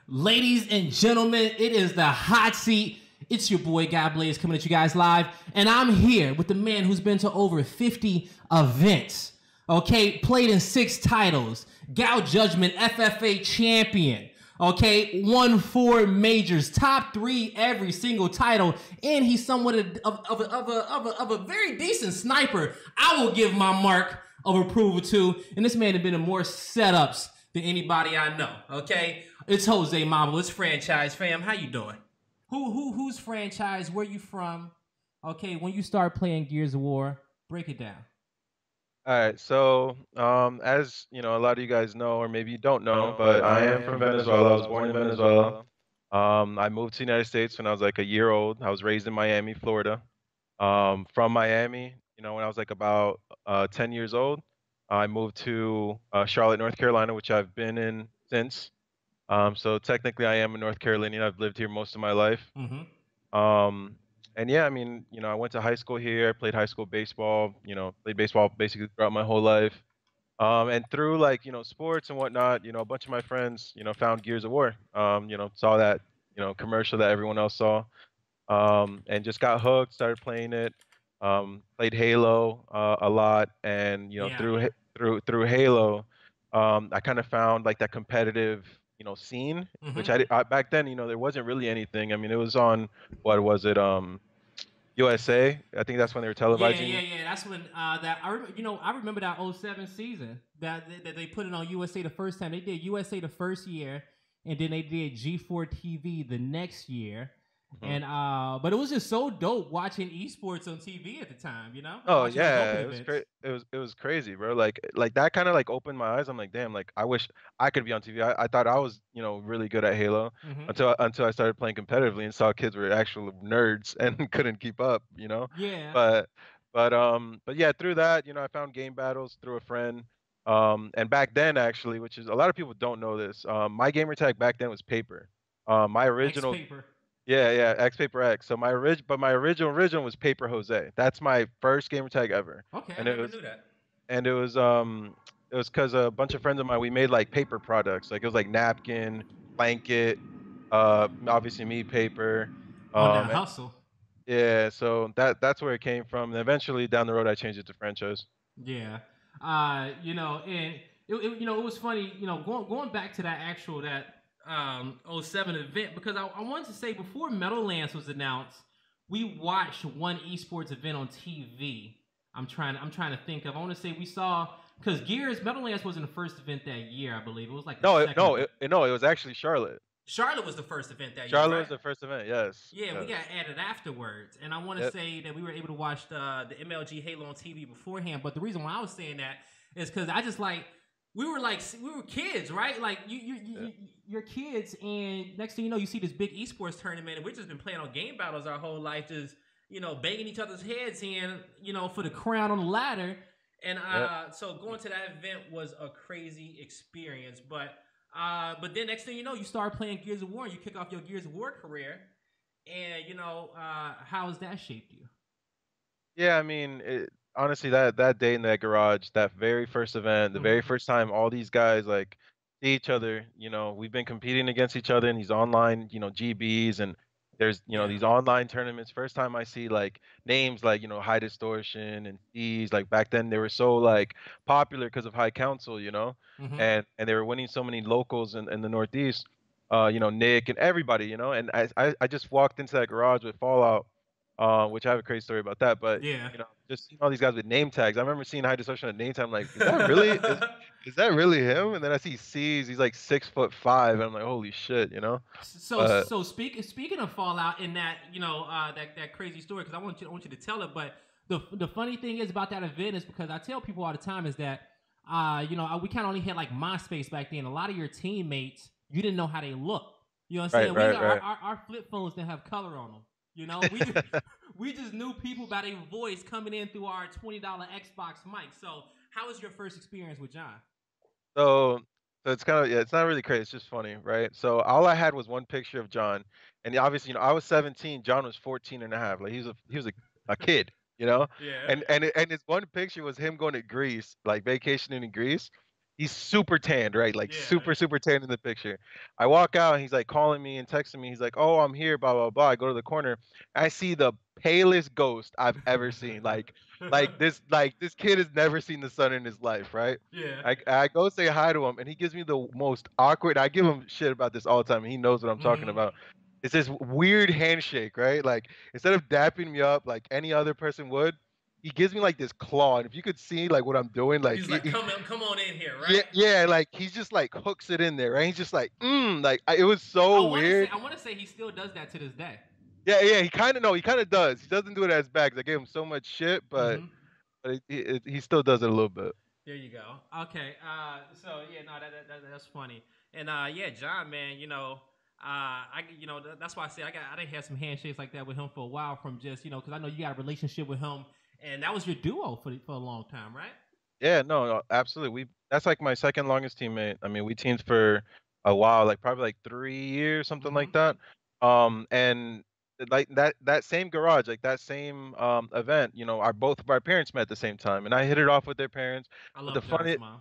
Ladies and gentlemen, it is the hot seat. It's your boy God Blaze coming at you guys live, and I'm here with the man who's been to over 50 events. Okay, played in 6 titles, Gal Judgment FFA champion. Okay, won 4 majors, top 3 every single title, and he's somewhat of a very decent sniper. I will give my mark of approval to, and this man has been in more setups than anybody I know. Okay, it's Jose Marble. It's Franchise fam. How you doing? Who's Franchise? Where you from? Okay, when you start playing Gears of War, break it down. All right, so as you know, a lot of you guys know, or maybe you don't know, but I am from Venezuela. I was born in Venezuela. I moved to the United States when I was like a year old. I was raised in Miami, Florida. From Miami, when I was like about 10 years old, I moved to Charlotte, North Carolina, which I've been in since. So technically, I am a North Carolinian. I've lived here most of my life. Um, and yeah, I mean, I went to high school here. I played high school baseball. Played baseball basically throughout my whole life. And through like sports and whatnot, a bunch of my friends, found Gears of War. Saw that commercial that everyone else saw, and just got hooked. Started playing it. Played Halo a lot, and Yeah. through Halo, I kind of found like that competitive scene, which I back then there wasn't really anything. I mean, it was on what was it USA. I think that's when they were televising. Yeah. That's when that I remember that '07 season that they put it on USA the first time. They did USA the first year, and then they did G4 TV the next year. And but it was just so dope watching esports on TV at the time. Oh Watching those yeah, open it was events. it was crazy, bro. Like that kind of like opened my eyes. I'm like, damn, like I wish I could be on TV. I thought I was really good at Halo until I started playing competitively and saw kids were actual nerds and couldn't keep up. Yeah. But but yeah, through that, I found game battles through a friend. And back then actually, which is a lot of people don't know this, my gamer tag back then was Paper. My X original paper. Yeah, X Paper X. So my original was Paper Jose. That's my first gamer tag ever. Okay, I And it never was knew that. and it was because a bunch of friends of mine we made like paper products. Like it was like napkin, blanket, obviously me paper. On that And hustle. yeah, so that's where it came from. And eventually down the road I changed it to franchise. Yeah. And it was funny, going back to that '07 event, because I wanted to say before Meadowlands was announced, we watched one esports event on TV. I'm trying to think of. I want to say we saw, because Gears Meadowlands wasn't the first event that year, I believe. It was like the No, second event. no, it was actually Charlotte. Charlotte was the first event that year, Charlotte right? was the first event. Yes. Yeah, we Yes. got added afterwards, and I want to Yep. say that we were able to watch the MLG Halo on TV beforehand. But the reason why I was saying that is because I just we were kids, right? Like you're kids, and next thing you know, you see this big esports tournament, and we've just been playing on game battles our whole life, just banging each other's heads in, for the crown on the ladder. And Yep. so going to that event was a crazy experience, but then next thing you know, you start playing Gears of War, and you kick off your Gears of War career. And how has that shaped you? Yeah, I mean, honestly, that day in that garage, that very first event, the very first time all these guys like see each other, we've been competing against each other in these online, GBs, and there's, Yeah. these online tournaments. First time I see like names like, High Distortion and C's, like back then they were so like popular because of High Council, Mm-hmm. and they were winning so many locals in the Northeast, Nick and everybody, and I just walked into that garage with Fallout, which I have a crazy story about that. But Yeah. just seeing all these guys with name tags. I remember seeing High Distortion at name tag. I'm like, is that really him? And then I see C's. He's like 6'5", and I'm like, holy shit. So speaking of Fallout and that that crazy story, because I want you to tell it. But the funny thing is about that event is because I tell people all the time is that we kind of only had like MySpace back then. A lot of your teammates, you didn't know how they looked. You know what I'm saying? Right. Our flip phones didn't have color on them. We just knew people by their voice coming in through our $20 Xbox mic. So how was your first experience with John? So so it's kind of, yeah, it's not really crazy. It's just funny, right? So all I had was one picture of John, and obviously, I was 17, John was 14 and a half. Like he was a kid. Yeah. And his one picture was him going to Greece, like vacationing in Greece. he's super tanned, right? Like Yeah. super, super tanned in the picture. I walk out and he's like calling me and texting me. He's like, "Oh, I'm here." Blah blah blah. I go to the corner. I see the palest ghost I've ever seen. Like this kid has never seen the sun in his life, right? Yeah. I go say hi to him and he gives me the most awkward. I give him shit about this all the time. And he knows what I'm talking Hmm. about. It's this weird handshake, right? Like instead of dapping me up like any other person would, he gives me like this claw. And if you could see like what I'm doing, like He's like, come on in here, yeah, right? yeah, like he's just like hooks it in there, right? He's just like, it was so weird. I want to say he still does that to this day. Yeah, yeah, he kind of no, he kind of does. He doesn't do it as bad 'cause I gave him so much shit, but Hmm. he still does it a little bit. There you go. Okay. So yeah, no, that's funny. And yeah, John, man, that's why I say I didn't have some handshakes like that with him for a while from just because I know you got a relationship with him, and that was your duo for a long time, right? Yeah, no, no, absolutely. We That's like my second longest teammate. I mean, we teamed for a while, like probably like 3 years, something Mm-hmm. like that. And like that same garage, like that same event, our both of our parents met at the same time, and I hit it off with their parents. I But the love John's funny, mom.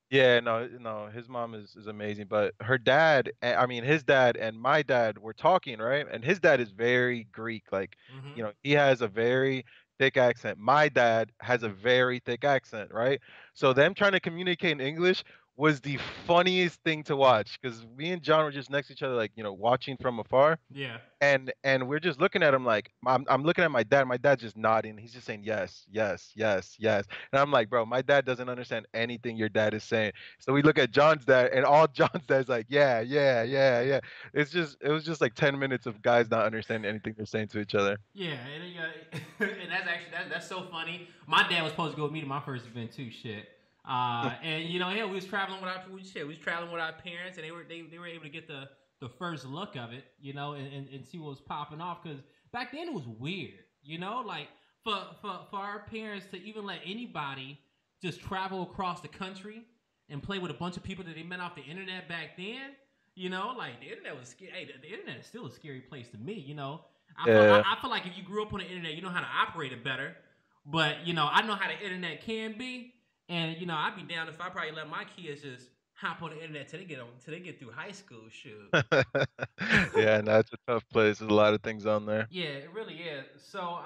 yeah, no, no, his mom is amazing, but her dad, I mean, his dad and my dad were talking, right? And his dad is very Greek, like, Mm-hmm. he has a very thick accent. My dad has a very thick accent, right? So them trying to communicate in English was the funniest thing to watch because me and John were just next to each other, like, watching from afar. Yeah. And we're just looking at him like I'm looking at my dad. My dad's just nodding. He's just saying yes, yes, yes, yes. And I'm like, bro, my dad doesn't understand anything your dad is saying. So we look at John's dad, and all John's dad's like, yeah, yeah, yeah, yeah. It was just like 10 minutes of guys not understanding anything they're saying to each other. Yeah, and that's actually that's so funny. My dad was supposed to go with me to my first event too. Shit. And yeah, we was traveling with we was traveling with our parents, and they were able to get the first look of it, and see what was popping off. Because back then it was weird, like for our parents to even let anybody just travel across the country and play with a bunch of people that they met off the internet back then. Like the internet was scary. Hey, the internet is still a scary place to me. Yeah. I feel like if you grew up on the internet, you know how to operate it better. But I know how the internet can be, and I'd be down if I probably let my kids just hop on the internet till they get through high school. Shoot. Yeah, no, it's a tough place. There's a lot of things on there. Yeah, it really is. So,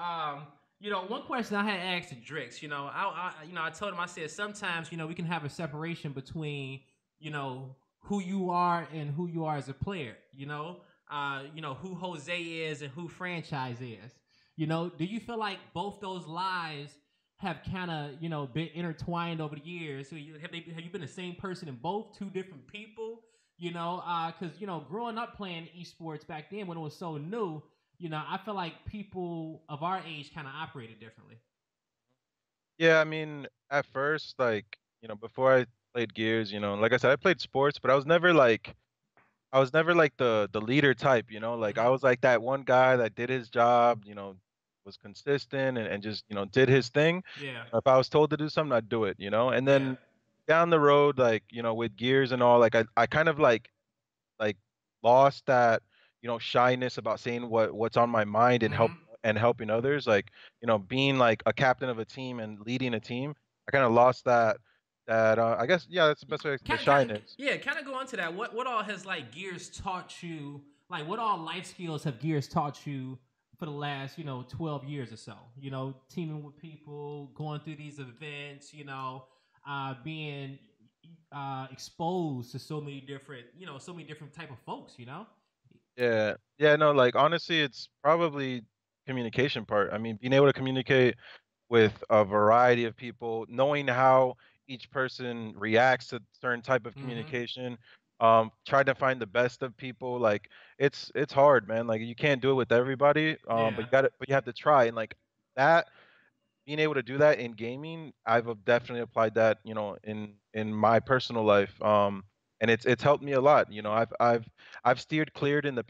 one question I had asked to Drix, I told him, I said, sometimes, we can have a separation between, who you are and who you are as a player, who Jose is and who Franchise is. Do you feel like both those lives have kind of, been intertwined over the years? So have you been the same person in both, two different people? Because growing up playing esports back then when it was so new, I feel like people of our age kind of operated differently. Yeah, I mean, at first, like, before I played Gears, like I said, I played sports, but I was never like the leader type, like I Mm-hmm. was like that one guy that did his job, was consistent and just, did his thing. Yeah. If I was told to do something, I'd do it, and Yeah. then down the road, like, with Gears and all, like I kind of like lost that, shyness about saying what's on my mind and Mm-hmm. helping others, like, being like a captain of a team and leading a team. I kind of lost that I guess, yeah, that's the best way, the shyness. Yeah, kind of go on to that. What all has like Gears taught you? Like, what all life skills have Gears taught you for the last 12 years or so? Teaming with people, going through these events, being exposed to so many different type of folks. Yeah. Yeah, no, like honestly, it's probably communication part. I mean, being able to communicate with a variety of people, knowing how each person reacts to certain type of Mm-hmm. communication, trying to find the best of people. Like it's hard, man. Like you can't do it with everybody, but Yeah. you have to try. And like that, being able to do that in gaming, I've definitely applied that, in my personal life. And it's helped me a lot. I've steered clear in the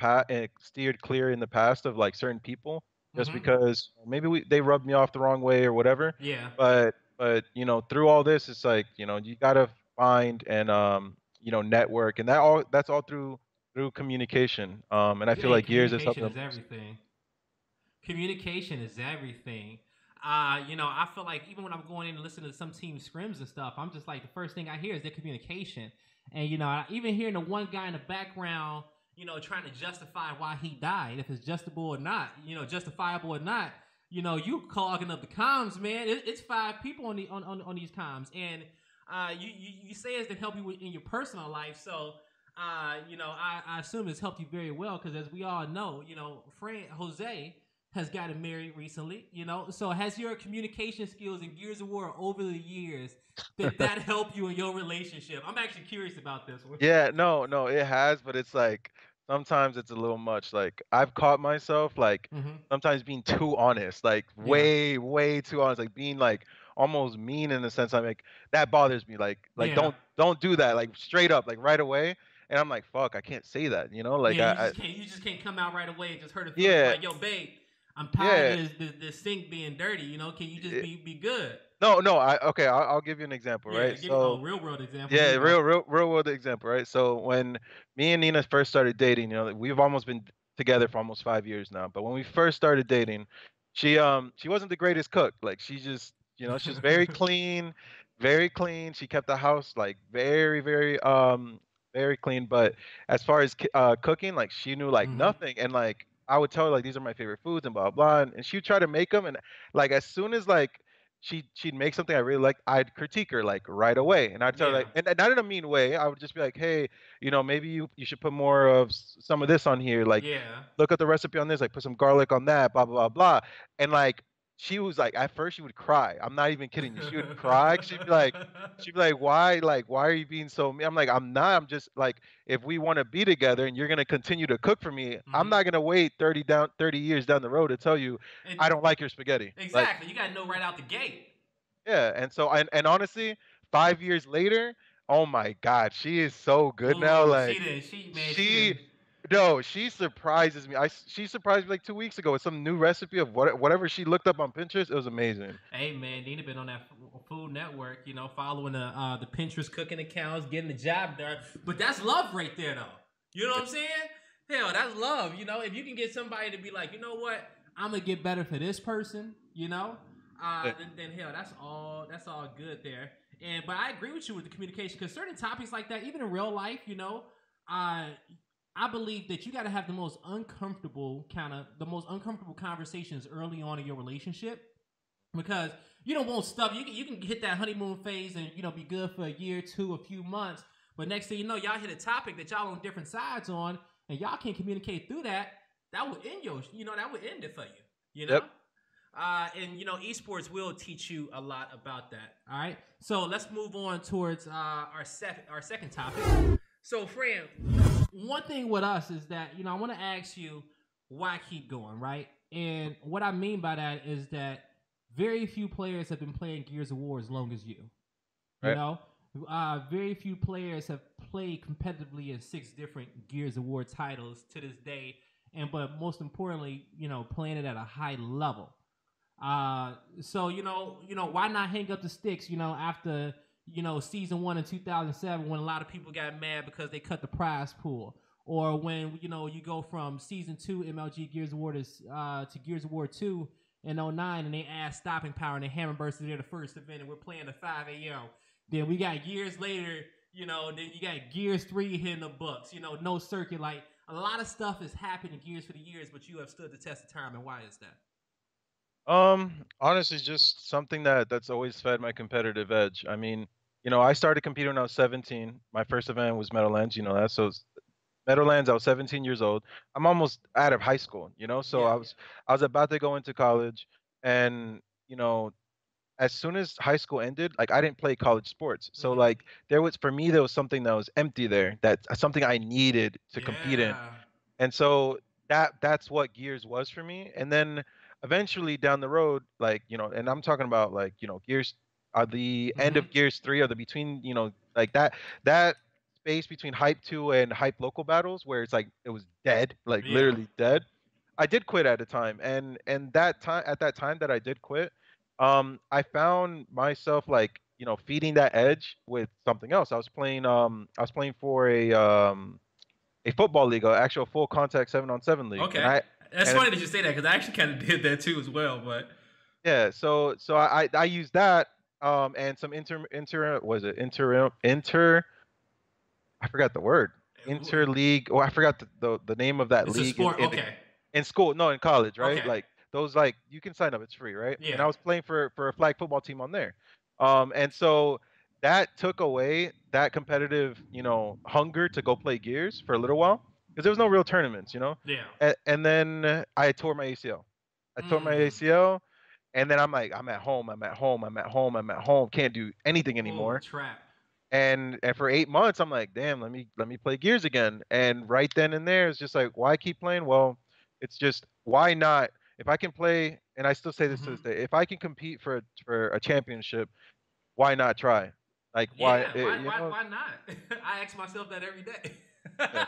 past of like certain people just Mm-hmm. because maybe they rubbed me off the wrong way or whatever. Yeah. But through all this, it's like, you gotta find and network, and that's all through communication. And I feel Hey, like Gears has helped communication me is the most. everything. Communication is everything. I feel like even when I'm going in and listening to some team scrims and stuff, I'm just like, the first thing I hear is their communication. And, even hearing the one guy in the background, trying to justify why he died, if it's justifiable or not, justifiable or not, you clogging up the comms, man. It's 5 people on these comms. And you say it's to help you in your personal life. So, I assume it's helped you very well because as we all know, Jose has gotten married recently, So has your communication skills in Gears of War over the years did that help you in your relationship? I'm actually curious about this one. Yeah, no, it has, but it's like sometimes it's a little much. Like I've caught myself like Mm-hmm. sometimes being too honest, like Yeah. way too honest, like being like almost mean in the sense I'm like that bothers me. Like Yeah. don't do that, like straight up, like right away. And I'm like, fuck, I can't say that, Like Yeah, you just can't come out right away and just hurt her feelings. Be yeah, like, yo, babe, I'm tired yeah. of this sink being dirty. Can you just be good? No, okay, I'll give you an example, Yeah, right? give me So real world example. Here yeah, we go. real world example, right? So when me and Nina first started dating, we've almost been together for almost 5 years now. But when we first started dating, she wasn't the greatest cook. Like she just, she's very clean. She kept the house like very clean. But as far as cooking, like she knew like Mm-hmm. nothing. And like I would tell her like these are my favorite foods and blah blah. And she would try to make them. And like as soon as like she'd make something I really liked, I'd critique her like right away, and I'd tell her Yeah. like, and not in a mean way. I would just be like, hey, maybe you should put more of some of this on here. Like, Yeah. look at the recipe on this. Like, put some garlic on that. Blah blah blah blah. And like, she was like, at first she would cry. I'm not even kidding you. She would cry. She'd be like, why? Like, why are you being so mean? I'm like, I'm not. I'm just like, if we want to be together and you're gonna continue to cook for me, I'm Mm-hmm. not gonna wait 30 years down the road to tell you And I don't like your spaghetti. Like exactly, you gotta know right out the gate. yeah, and so and honestly, 5 years later, oh my God, she is so good now. Ooh, Like she she, did. no, she surprises me. She surprised me like 2 weeks ago with some new recipe of whatever she looked up on Pinterest. It was amazing. Hey man, Nina been on that Food Network, following the Pinterest cooking accounts, getting the job done. But that's love right there, though. You know what I'm saying? Hell, that's love. If you can get somebody to be like, you know what, I'm gonna get better for this person. Yeah, Then hell, that's all good there. But I agree with you with the communication because certain topics like that, even in real life, uh, I believe that you got to have the most uncomfortable conversations early on in your relationship because you don't want stuff. You can hit that honeymoon phase and be good for a year, two, a few months, but next thing you know, y'all hit a topic that y'all on different sides on, and y'all can't communicate through that. That would end that would end it for you. You know. yep. And esports will teach you a lot about that. All right, so let's move on towards our second topic. So, Fran, one thing with us is that I want to ask you why keep going, right? And what I mean by that is that very few players have been playing Gears of War as long as you. You Right. know, very few players have played competitively in 6 different Gears of War titles to this day, but most importantly, playing it at a high level. So why not hang up the sticks? After season 1 in 2007, when a lot of people got mad because they cut the prize pool, or when you go from season 2 MLG Gears of War to Gears of War 2 in '09, and they add stopping power and the hammer burst is there the first event, and we're playing at 5 a.m. Then we got years later, then you got Gears 3 hitting the books, no circuit. Like a lot of stuff has happened in Gears for the years, but you have stood the test of time, and why is that? Honestly, just something that's always fed my competitive edge. I mean, I started competing when I was 17. My first event was Meadowlands, that. So Meadowlands, I was 17 years old. I'm almost out of high school, so Yeah. I was about to go into college, and as soon as high school ended, like I didn't play college sports. So Mm-hmm. like for me there was something that was empty there. That's something I needed to compete in. Yeah. And so that's what Gears was for me. And then eventually down the road, like, and I'm talking about like, Gears the end Mm-hmm. of Gears 3 or the between, like that space between Hype 2 and Hype local battles where it's like it was dead, like Yeah. literally dead. I did quit at a time, and that time at that time that I did quit, I found myself like feeding that edge with something else. I was playing for a football league, a actual full contact 7-on-7 league, and Okay. I That's and funny that you say that because I actually kind of did that too as well. But Yeah, so I use that and some inter was it inter I forgot the word. Interleague. Oh, I forgot the name of that It's a league sport. in the Okay. in school. No, in college, right? Okay. Like those, like you can sign up. It's free, right? And Yeah. I was playing for a flag football team on there. And so that took away that competitive, hunger to go play Gears for a little while because there was no real tournaments, Yeah. And then I tore my ACL. I tore my Mm. ACL, and then I'm like, I'm at home. I'm at home. I'm at home. I'm at home. Can't do anything Oh, anymore. trap. And for 8 months, I'm like, damn, let me play Gears again. And right then and there, it's just like, why keep playing? Well, it's just why not? If I can play, and I still say this to Hmm. this day, if I can compete for a championship, why not try? Like why, Yeah, why not? I ask myself that every day. yeah,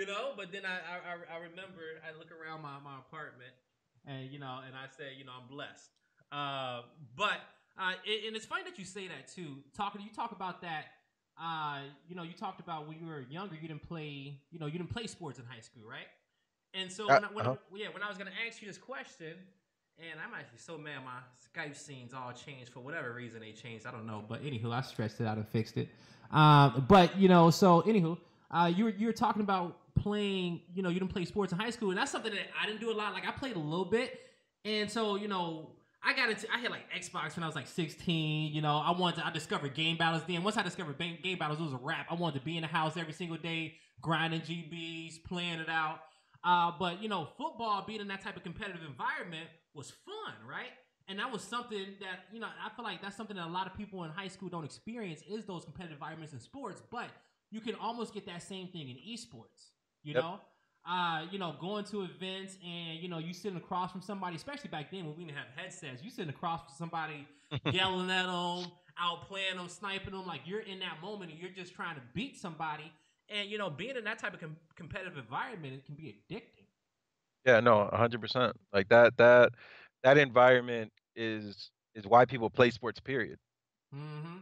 no. But then I remember I look around my apartment and and I say, I'm blessed. Uh, but and it's funny that you say that too. You talk about that. You talked about when you were younger, you didn't play sports in high school, right? And so Uh-huh. when I was gonna ask you this question, and I'm actually so mad my Skype scenes all changed for whatever reason they changed. I don't know, but anywho, I stretched it out and fixed it. But so anywho, you were talking about playing. You didn't play sports in high school, and that's something that I didn't do a lot. Like I played a little bit, and so I had like Xbox when I was like 16. I discovered game battles then. Once I discovered game battles, it was a wrap. I wanted to be in the house every single day, grinding GBs, playing it out. But football being in that type of competitive environment was fun, right? And that was something that I feel like that's something that a lot of people in high school don't experience is those competitive environments in sports. But you can almost get that same thing in esports. You Yep. know, going to events and you sitting across from somebody, especially back then when we didn't have headsets. You sitting across from somebody, yelling at them, outplaying them, sniping them, like you're in that moment and you're just trying to beat somebody. And being in that type of competitive environment, it can be addicting. Yeah, no, 100%. Like that environment is why people play sports. Period. Mm-hmm.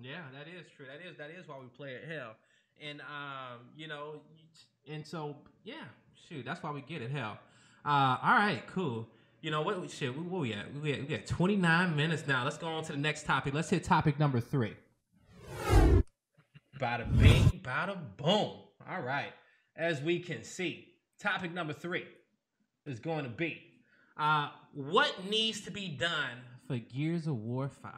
Yeah, that is true. That is why we play it. Hell, and and so yeah, shoot, that's why we get it. Hell, all right, cool. You know what? Shit, what we at? We got 29 minutes now. Let's go on to the next topic. Let's hit topic number 3. Bada bing, bada boom. All right. As we can see, topic number 3 is going to be what needs to be done for Gears of War 5.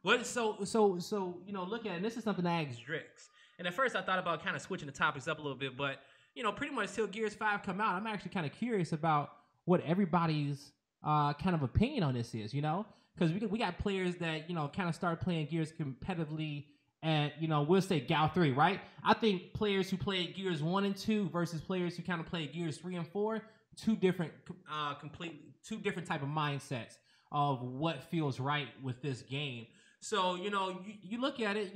What look at it. And this is something I asked Drix. And at first I thought about kind of switching the topics up a little bit, but pretty much till Gears 5 come out, I'm actually kind of curious about what everybody's kind of opinion on this is, because we got players that kind of start playing Gears competitively at we'll say Gal 3, right? I think players who play Gears 1 and 2 versus players who kind of play Gears 3 and 4, two different type of mindsets of what feels right with this game. So, you look at it,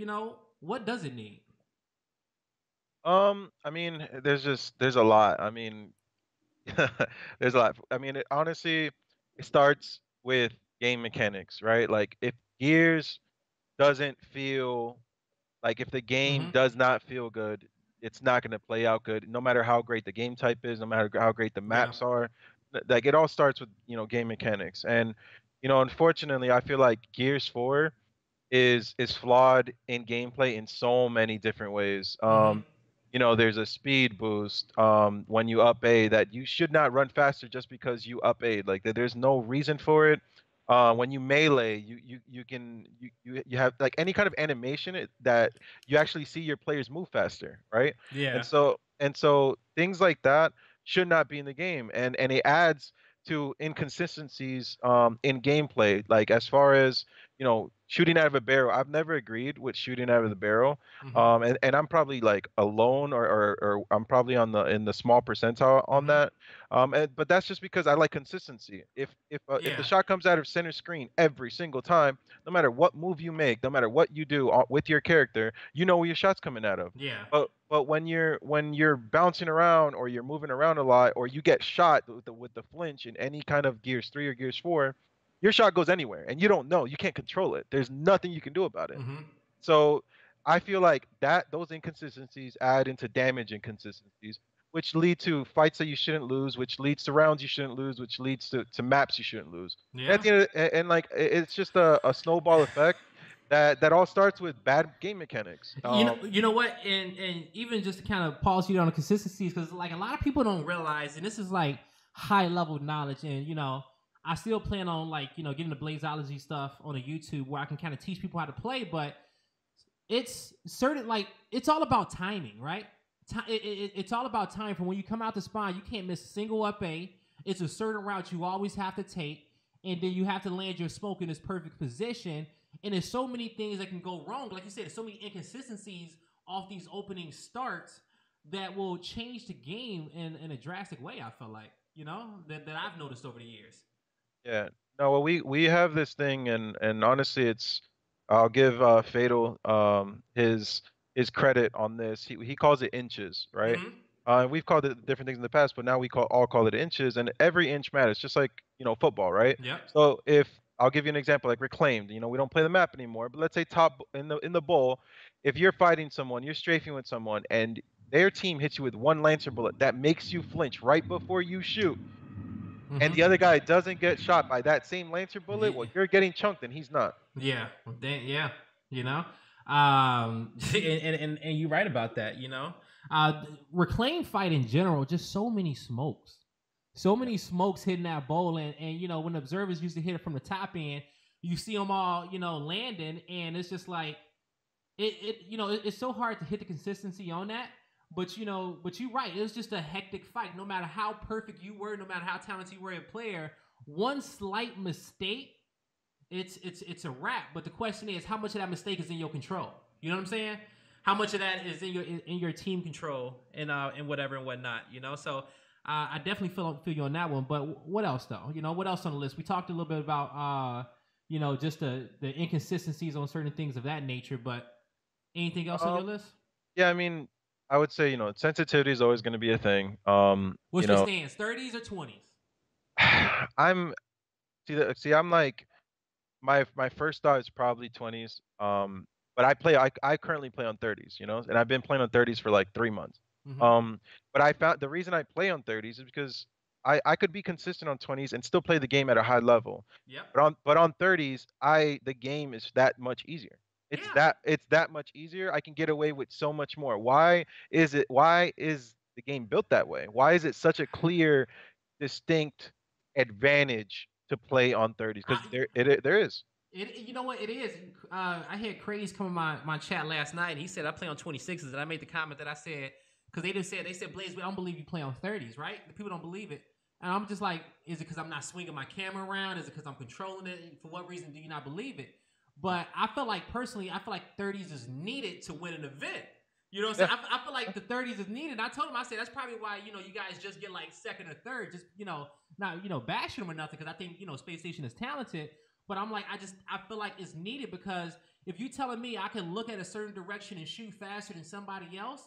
what does it need? I mean, there's a lot. I mean, there's a lot. I mean, honestly, it starts with game mechanics, right? Like if Gears doesn't feel like if the game Mm-hmm. does not feel good, it's not going to play out good. No matter how great the game type is, no matter how great the Yeah. maps are, like it all starts with game mechanics. And unfortunately, I feel like Gears 4 is flawed in gameplay in so many different ways. Mm-hmm. There's a speed boost when you up A that you should not run faster just because you up A. Like there's no reason for it. When you melee, you have like any kind of animation that you actually see your players move faster, right? Yeah. And so things like that should not be in the game, and it adds to inconsistencies in gameplay. Like as far as shooting out of a barrel. I've never agreed with shooting out of the barrel. Mm-hmm. And I'm probably like alone or I'm probably in the small percentile on Mm-hmm. that. But that's just because I like consistency. If the Yeah. shot comes out of center screen every single time, no matter what move you make, no matter what you do with your character, you know where your shot's coming out of. Yeah. But when you're bouncing around or you're moving around a lot or you get shot with the flinch in any kind of Gears 3 or Gears 4, your shot goes anywhere and you don't know. You can't control it. There's nothing you can do about it. Mm-hmm. So I feel like those inconsistencies add into damage inconsistencies, which lead to fights that you shouldn't lose, which leads to rounds you shouldn't lose, which leads to maps you shouldn't lose. At Yeah. the end of and like it's just a snowball effect that all starts with bad game mechanics. You know what, and even just to kind of pause you on the consistencies, because like a lot of people don't realize, and this is like high level knowledge, and I still plan on like getting the Blazeology stuff on a YouTube where I can kind of teach people how to play, but it's certain like it's all about timing, right? It's all about time. From when you come out the spawn, you can't miss a single up A. It's a certain route you always have to take, and then you have to land your smoke in this perfect position. And there's so many things that can go wrong. Like you said, there's so many inconsistencies off these opening starts that will change the game in a drastic way. I feel like that I've noticed over the years. Yeah. No, well, we have this thing, and honestly, it's I'll give Fatal his credit on this. He calls it inches, right? Mm-hmm. We've called it different things in the past, but now we all call it inches, and every inch matters, just like football, right? Yep. So if I'll give you an example, like Reclaimed, we don't play the map anymore, but let's say top in the bowl, if you're fighting someone, you're strafing with someone, and their team hits you with one Lancer bullet that makes you flinch right before you shoot and the other Mm-hmm. guy doesn't get shot by that same Lancer bullet, well, Yeah. you're getting chunked and he's not. Yeah, yeah, and you're right about that. Reclaim fight in general, just so Yeah. many smokes hitting that bowl, and when observers used to hit it from the top end, you see them all landing, and it's just like it's so hard to hit the consistency on that. But you're right. It was just a hectic fight. No matter how perfect you were, no matter how talented you were a player, one slight mistake it's a wrap. But the question is, how much of that mistake is in your control? You know what I'm saying? How much of that is in your team control and whatever and whatnot? So I definitely feel you on that one. But what else though? What else on the list? We talked a little bit about just the inconsistencies on certain things of that nature. But anything else on your Um, list? yeah, I mean, I would say, sensitivity is always going to be a thing. What's your stance? 30s or 20s? I'm I'm like my first thought is probably 20s. But I currently play on 30s, and I've been playing on 30s for like 3 months. Mm-hmm. But I found the reason I play on 30s is because I could be consistent on 20s and still play the game at a high level. Yep. But on 30s, the game is that much easier. Yeah. It's that much easier. I can get away with so much more. Why is the game built that way? Why is it such a clear, distinct advantage to play on 30s? Because there is. You know what it is. I had Craze come in my chat last night, and he said I play on 26s, and I made the comment that I said because they said Blaze, we don't believe you play on 30s, right? The people don't believe it, and I'm just like, is it because I'm not swinging my camera around? Is it because I'm controlling it? For what reason do you not believe it? But I feel like personally, I feel like 30s is needed to win an event. You know what I'm saying? Yeah. I feel like the 30s is needed. I told him, I said that's probably why you guys just get like second or third, just not bashing them or nothing, because I think Space Station is talented. But I'm like, I feel like it's needed, because if you telling me I can look at a certain direction and shoot faster than somebody else,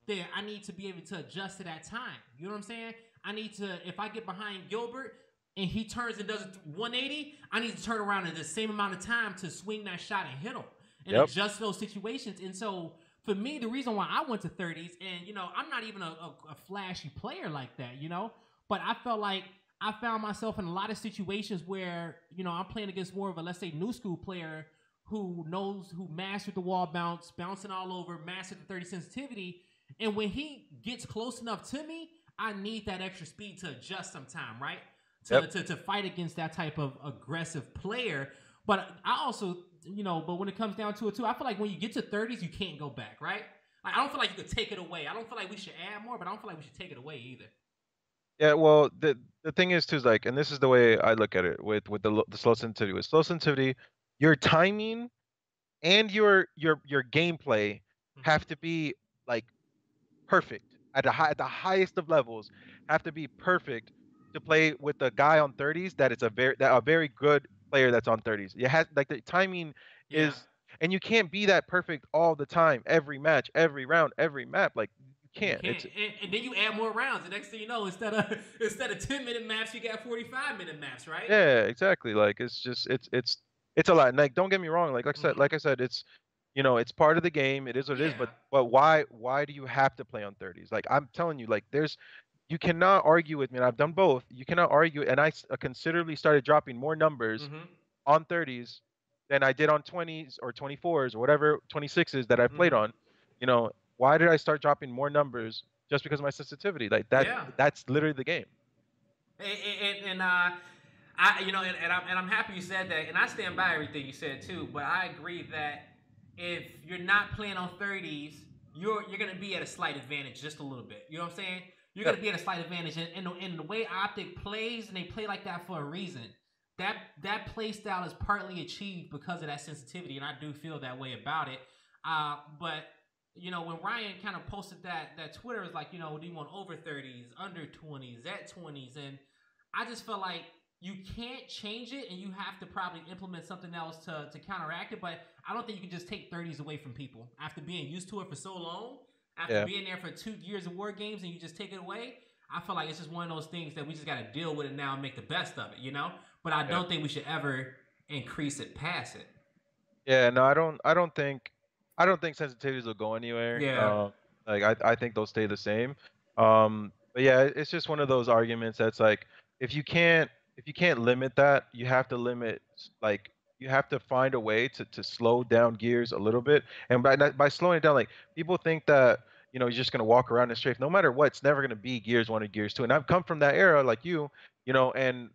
then I need to be able to adjust to that time. You know what I'm saying? I need to, if I get behind Gilbert and he turns and does 180, I need to turn around in the same amount of time to swing that shot and hit him and Yep. adjust those situations. And so for me, the reason why I went to 30s, and I'm not even a flashy player like that, but I felt like I found myself in a lot of situations where, I'm playing against more of a, let's say, new school player who mastered the wall bounce, bouncing all over, mastered the 30 sensitivity. And when he gets close enough to me, I need that extra speed to adjust sometime, right? Yep. To fight against that type of aggressive player. But I also, but when it comes down to it too, I feel like when you get to 30s, you can't go back, right? Like, I don't feel like you could take it away. I don't feel like we should add more, but I don't feel like we should take it away either. Yeah, well, the thing is too is like, and this is the way I look at it with the slow sensitivity. With slow sensitivity, your timing and your gameplay Mm-hmm. have to be like perfect at the highest of levels. Have to be perfect to play with a guy on 30s that it's a very good player that's on 30s. It has like the timing Yeah. is, and you can't be that perfect all the time, every match, every round, every map. Like you You can't. can't, and then you add more rounds. The next thing you know, instead of 10-minute maps, you got 45-minute maps, right? Yeah, exactly. Like it's just it's a lot. And like don't get me wrong, like I said, Mm-hmm. like I said, it's You know, it's part of the game. It is what it is. Yeah. But why do you have to play on 30s? Like I'm telling you, like you cannot argue with me. And I've done both. You cannot argue. And considerably started dropping more numbers Mm-hmm. on 30s than I did on 20s or 24s or whatever 26s that I played Mm-hmm. on. You know, why did I start dropping more numbers just because of my sensitivity? Like Yeah. that's literally the game. And I'm happy you said that, and I stand by everything you said too. But I agree that if you're not playing on 30s, you're gonna be at a slight advantage just a little bit. You know what I'm saying? You're Yep. gonna be at a slight advantage, and the way Optic plays, and they play like that for a reason. That play style is partly achieved because of that sensitivity, and I do feel that way about it. But when Ryan kind of posted that Twitter was like, do you want over 30s, under 20s, at 20s, and I just feel like you can't change it, and you have to probably implement something else to counteract it. But I don't think you can just take 30s away from people after being used to it for so long, after Yeah. being there for 2 years of war games, and you just take it away. I feel like it's just one of those things that we just got to deal with it now and make the best of it. But I Yeah. don't think we should ever increase it past it. Yeah, no, I don't think sensitivities will go anywhere. Yeah. Like I think they'll stay the same. But yeah, it's just one of those arguments that's like if you can't if you can't limit that, you have to limit like you have to find a way to slow down gears a little bit. And by slowing it down, like people think that you're just gonna walk around and strafe. No matter what, it's never gonna be gears one or gears two. And I've come from that era like and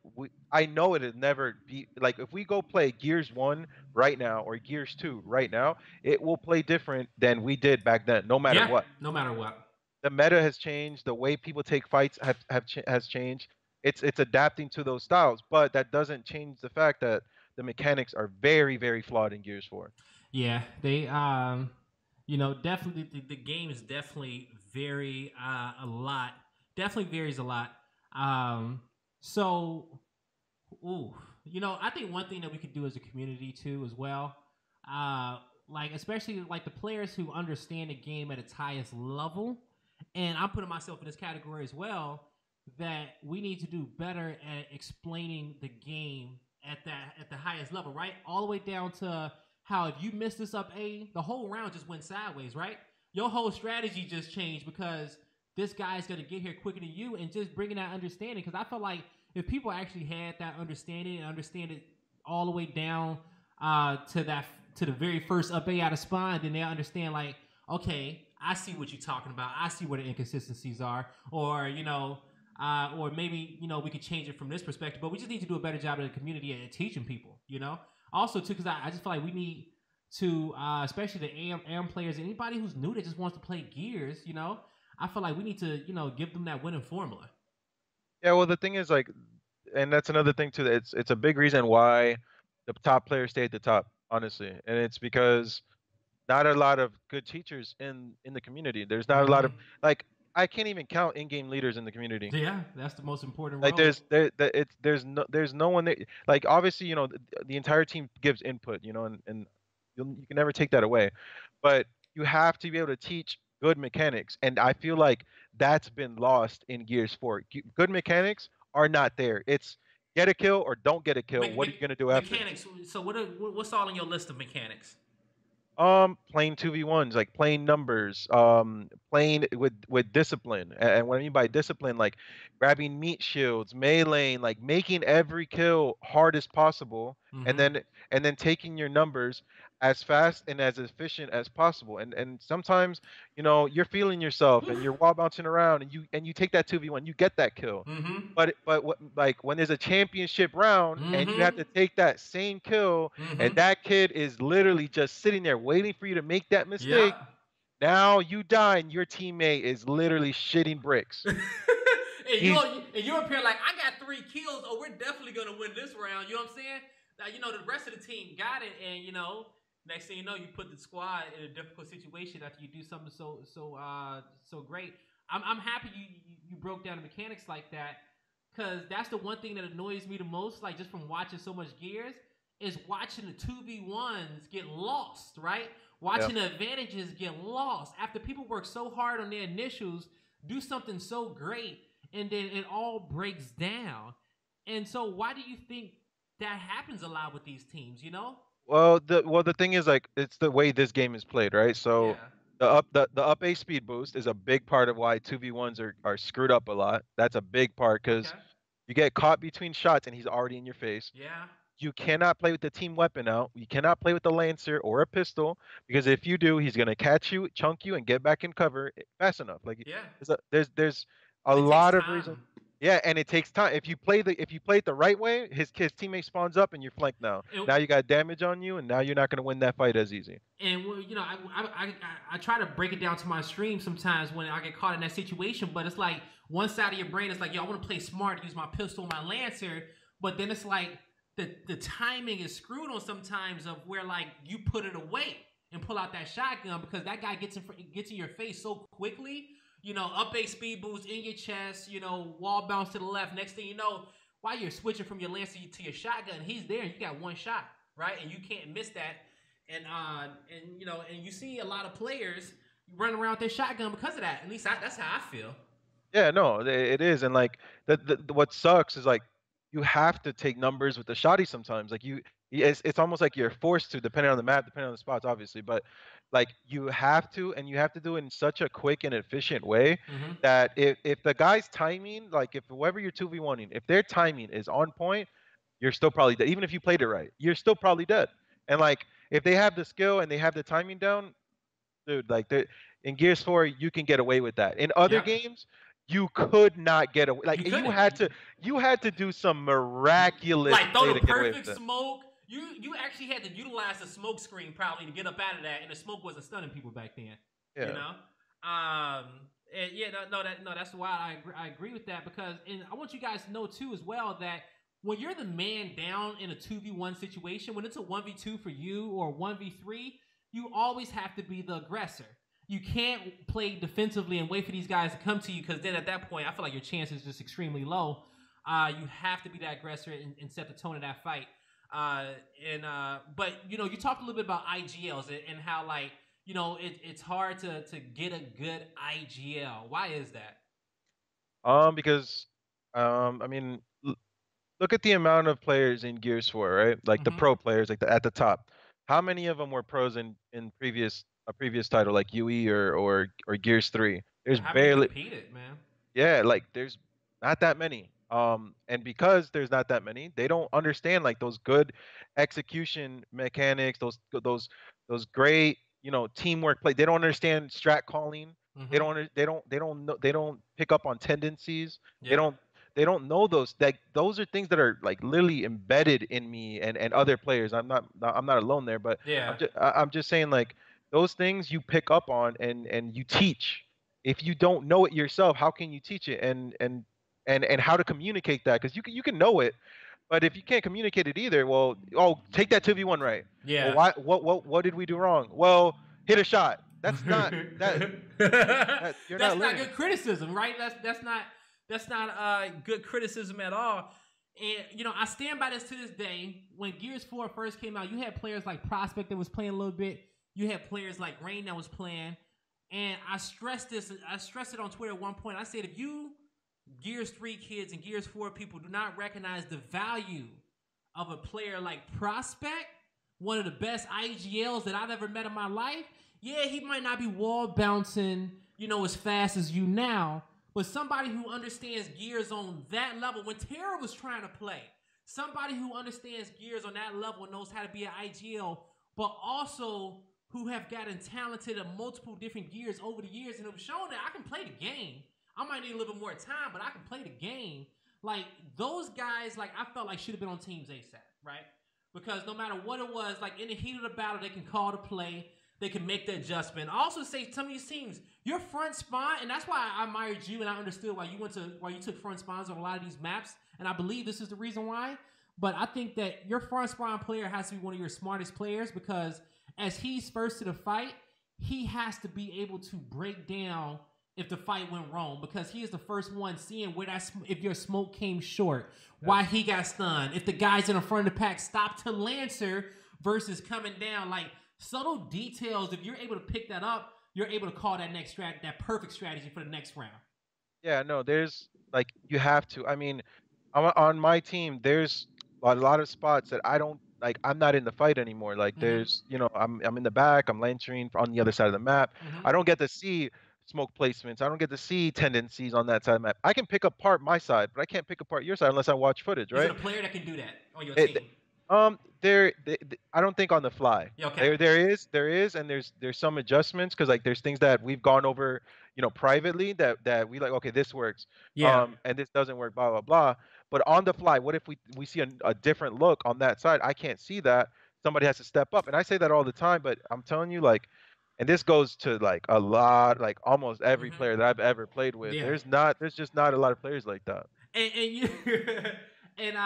I know it'd never be like if we go play Gears 1 right now or Gears 2 right now, it will play different than we did back then, no matter Yeah. what. No matter what. The meta has changed, the way people take fights has changed. It's adapting to those styles, but that doesn't change the fact that the mechanics are very, very flawed in Gears 4. Yeah, they definitely the game is definitely vary a lot. Definitely varies a lot. Um, so ooh, I think one thing that we could do as a community too as well, uh, like especially like the players who understand the game at its highest level, and I'm putting myself in this category as well, that we need to do better at explaining the game at the highest level, right? All the way down to how if you miss this up A, the whole round just went sideways, right? Your whole strategy just changed because this guy's gonna get here quicker than you, and just bringing that understanding. Because I felt like if people actually had that understanding and understand it all the way down to the very first up A out of spawn, then they understand like, okay, I see what you're talking about. I see where the inconsistencies are, or maybe we could change it from this perspective. But we just need to do a better job in the community at teaching people. Also too, because I just feel like we need to, especially the AM players, anybody who's new that just wants to play Gears. I feel like we need to give them that winning formula. Yeah, well, the thing is like, and that's another thing too. That it's a big reason why the top players stay at the top, honestly, and it's because not a lot of good teachers in the community. There's not a lot of Mm-hmm. like I can't even count in-game leaders in the community. Yeah, that's the most important Like role. there's no one that like obviously the entire team gives input and you can never take that away, but you have to be able to teach good mechanics, and I feel like that's been lost in Gears 4. Good mechanics are not there. It's get a kill or don't get a kill. Me- What are me- you gonna do after? mechanics. So what's all on your list of mechanics? Playing 2v1s, like playing numbers, playing with discipline. And what I mean by discipline, like grabbing meat shields, meleeing, like making every kill hard as possible, and Mm-hmm. then taking your numbers as fast and as efficient as possible. And sometimes, you're feeling yourself and you're wall bouncing around and you take that 2v1, you get that kill. Mm-hmm. But like when there's a championship round and you have Mm-hmm. to take that same kill and Mm-hmm. that kid is literally just sitting there waiting for you to make that mistake. Yeah. Now you die and your teammate is literally shitting bricks. and He's you're up here like, I got 3 kills. Oh, we're definitely gonna win this round. You know what I'm saying? Now, the rest of the team got it, and next thing you know, you put the squad in a difficult situation after you do something so great. I'm happy you broke down the mechanics like that, because that's the one thing that annoys me the most. Like, just from watching so much Gears, is watching the 2v1s get lost, right? yeah. Watching the advantages get lost after people work so hard on their initials, do something so great, and then it all breaks down. And so, why do you think that happens a lot with these teams? Well, the thing is, like, it's the way this game is played, right? So Yeah. the up A speed boost is a big part of why 2v1s are screwed up a lot. That's a big part because Okay. you get caught between shots and he's already in your face. Yeah. You cannot play with the team weapon out. You cannot play with the Lancer or a pistol because if you do, he's gonna catch you, chunk you, and get back in cover fast enough. Like Yeah. there's a And it takes lot of reasons. time. Yeah, and it takes time. If you play it the right way, his teammate spawns up and you're flanked now. And, Now you got damage on you, and now you're not gonna win that fight as easy. and you know, I try to break it down to my stream sometimes when I get caught in that situation, but it's like one side of your brain is like, yo, I want to play smart, use my pistol, my lancer, but then it's like the timing is screwed on sometimes of where like you put it away and pull out that shotgun because that guy gets in your face so quickly. You know, up a speed boost in your chest. You know, wall bounce to the left. Next thing you know, while you're switching from your lancer to your shotgun, he's there. You got one shot, right? And you can't miss that. And you know, and you see a lot of players running around with their shotgun because of that. At least that's how I feel. Yeah, no, it is, and like what sucks is like you have to take numbers with the shotty sometimes. Like it's almost like you're forced to, depending on the map, depending on the spots, obviously. But like you have to, and you have to do it in such a quick and efficient way Mm-hmm. that if the guy's timing, like if whoever you're 2v1ing, if their timing is on point, you're still probably dead. Even if you played it right, you're still probably dead. And like if they have the skill and they have the timing down, dude, like in Gears 4, you can get away with that. In other Yep. games, you could not get away. Like You you couldn't. had to do some miraculous Like throw play the to get away with perfect that. smoke. You actually had to utilize the smoke screen probably to get up out of that, and the smoke wasn't stunning people back then. You Yeah. know, and yeah, that's why I agree with that because, and I want you guys to know too as well that when you're the man down in a 2v1 situation, when it's a 1v2 for you or 1v3, you always have to be the aggressor. You can't play defensively and wait for these guys to come to you because then at that point, I feel like your chance is just extremely low. You have to be that aggressor and set the tone of that fight. But you know, you talked a little bit about IGLs and how like you know it's hard to get a good IGL. Why is that? Because I mean, look at the amount of players in Gears 4, right? Like the Mm-hmm. pro players, like at the top. How many of them were pros in previous title like UE or Gears 3? There's How many barely. competed, man? Yeah, like there's not that many. And because there's not that many, they don't understand like those good execution mechanics, those great, teamwork play. They don't understand strat calling. They Mm-hmm. don't they don't know, they don't pick up on tendencies. They Yep. don't they don't know those, like those are things that are like literally embedded in me and other players. I'm not alone there, but Yeah. I'm just saying like those things you pick up on and you teach. If you don't know it yourself, how can you teach it and how to communicate that? Because you can know it, but if you can't communicate it either, well, oh, take that 2v1 right. Well, Yeah. why? What did we do wrong? Well, hit a shot. That's not that you're not That's not learning. good criticism, right? That's not good criticism at all. And you know, I stand by this to this day. When Gears 4 first came out, you had players like Prospect that was playing a little bit. You had players like Rain that was playing. And I stressed this. I stressed it on Twitter at one point. I said, if you Gears 3 kids and Gears 4 people do not recognize the value of a player like Prospect, one of the best IGLs that I've ever met in my life, yeah, he might not be wall bouncing, you know, as fast as you now, but somebody who understands Gears on that level, when Terra was trying to play, somebody who understands Gears on that level knows how to be an IGL, but also who have gotten talented at multiple different gears over the years and have shown that I can play the game. I might need a little bit more time, but I can play the game. Like those guys, like I felt like should have been on teams ASAP, right? Because no matter what it was, like in the heat of the battle, they can call the play, they can make the adjustment. I also say some of these teams, your front spawn, and that's why I admired you and I understood why you took front spawns on a lot of these maps, and I believe this is the reason why. But I think that your front spawn player has to be one of your smartest players because as he's first to the fight, he has to be able to break down if the fight went wrong because he is the first one seeing where if your smoke came short, Yep. why he got stunned, if the guys in the front of the pack stopped to Lancer versus coming down, like subtle details. If you're able to pick that up, you're able to call that perfect strategy for the next round. Yeah, no, there's like you have to. I mean, on my team, there's a lot of spots that like I'm not in the fight anymore. Like Mm-hmm. there's, I'm in the back, I'm lantering on the other side of the map. Mm-hmm. I don't get to see smoke placements. I don't get to see tendencies on that side of the map. I can pick apart my side, but I can't pick apart your side unless I watch footage, Is it right? a player that can do that on your It, team? I don't think on the fly. Yeah, okay. There is, and there's some adjustments because like there's things that we've gone over, privately that we like. Okay, this works, Yeah. and this doesn't work, blah blah blah. But on the fly, what if we see a different look on that side? I can't see that. Somebody has to step up, and I say that all the time. But I'm telling you, like, and this goes to like a lot, like almost every Mm-hmm. player that I've ever played with. Yeah. There's just not a lot of players like that. And you and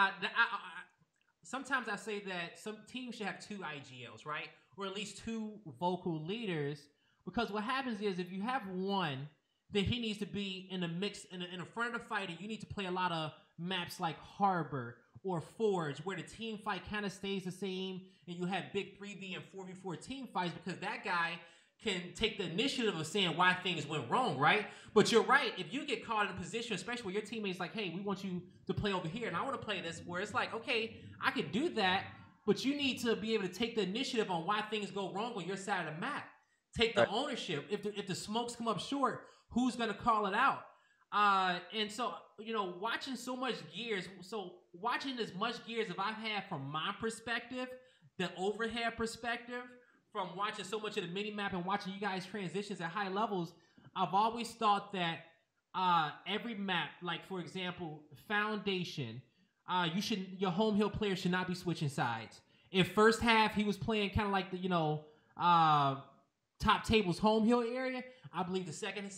sometimes I say that some teams should have two IGLs, right? Or at least two vocal leaders. Because what happens is if you have one, then he needs to be in the mix in the front of the fight, and you need to play a lot of maps like Harbor or Forge, where the team fight kind of stays the same, and you have big 3v and 4v4 team fights because that guy can take the initiative of saying why things went wrong, right? But you're right. If you get caught in a position, especially where your teammate's like, hey, we want you to play over here, and I want to play this, where it's like, okay, I could do that, but you need to be able to take the initiative on why things go wrong on your side of the map. Take the Right. ownership. If the smokes come up short, who's going to call it out? And so, watching so much gears, watching as much gears as I've had from my perspective, the overhead perspective, from watching so much of the mini map and watching you guys transitions at high levels, I've always thought that every map, like for example, Foundation, your home hill player should not be switching sides. If first half he was playing kind of like the top table's home hill area, I believe the second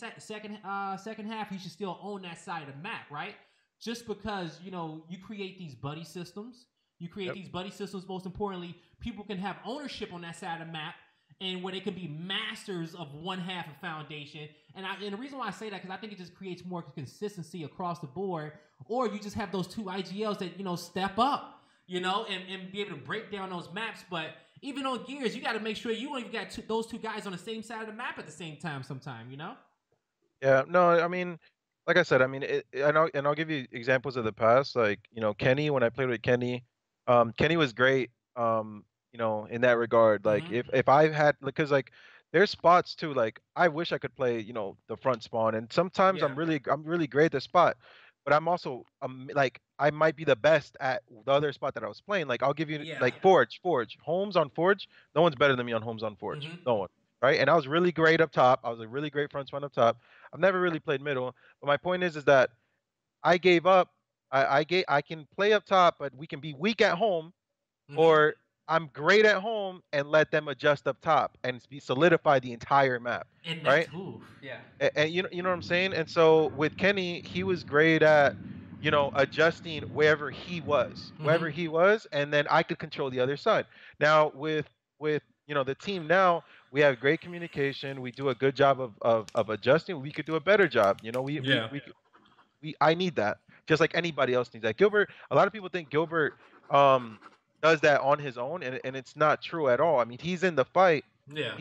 half he should still own that side of the map, right? Just because you create these buddy systems. You create Yep. these buddy systems. Most importantly, people can have ownership on that side of the map, and where they can be masters of one half of Foundation. And the reason why I say that because I think it just creates more consistency across the board. Or you just have those two IGLs that step up, and be able to break down those maps. But even on Gears, you got to make sure you only got those two guys on the same side of the map at the same time. Sometime. Yeah, no, I mean, like I said, I mean, and I'll give you examples of the past. Like, Kenny, when I played with Kenny, Kenny was great, in that regard. Like, Mm-hmm. if I had, because like, there's spots too. Like, I wish I could play, the front spawn, and sometimes Yeah. I'm really great at the spot, but I'm also like, I might be the best at the other spot that I was playing. Like, I'll give you Yeah. like Forge, Homes on Forge. No one's better than me on Homes on Forge. Mm-hmm. No one. Right? And I was really great up top. I was a really great front spawn up top. I've never really played middle, but my point is that I gave up. I can play up top, but we can be weak at home, Mm-hmm. or I'm great at home and let them adjust up top and solidify the entire map, And right? that's who. Yeah. And you know what I'm saying? And so with Kenny, he was great at, adjusting wherever Mm-hmm. he was, and then I could control the other side. Now with the team now, we have great communication. We do a good job of adjusting. We could do a better job. Yeah. I need that, just like anybody else needs that. Gilbert, a lot of people think Gilbert um does that on his own, and it's not true at all. I mean, he's in the fight. Yeah.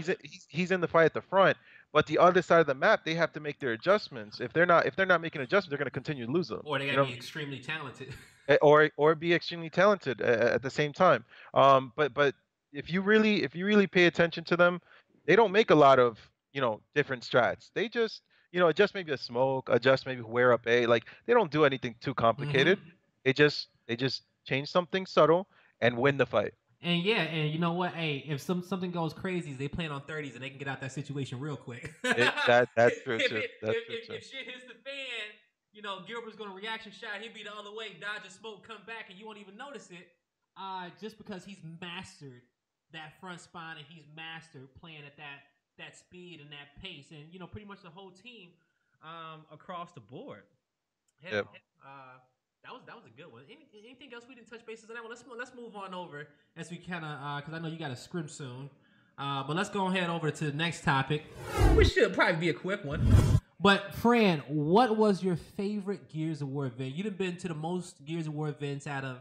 He's in the fight at the front, but the other side of the map, they have to make their adjustments. If they're not making adjustments, they're going to continue to lose them. Or they You gotta know, be extremely talented. or be extremely talented at the same time. But if you really pay attention to them, they don't make a lot of different strats. They just adjust maybe a smoke, adjust maybe wear up A. Like they don't do anything too Mm-hmm. complicated. They just change something subtle and win the fight. And yeah, and you know what? Hey, if something goes crazy, they playing on 30s and they can get out that situation real quick. That's true if, too. it, That's true too. if shit hits the fan, Gilbert's gonna reaction shot. He'll be the other way, dodge a smoke, come back, and you won't even notice it. Just because he's mastered that front spine and he's mastered playing at that speed and that pace, and pretty much the whole team across the board. Hell, Yep. that was a good one. Anything else we didn't touch bases on that one? Let's move on over as we kind of because I know you got to scrim soon. But let's go ahead over to the next topic, which should probably be a quick one. But Fran, what was your favorite Gears of War event? You've been to the most Gears of War events out of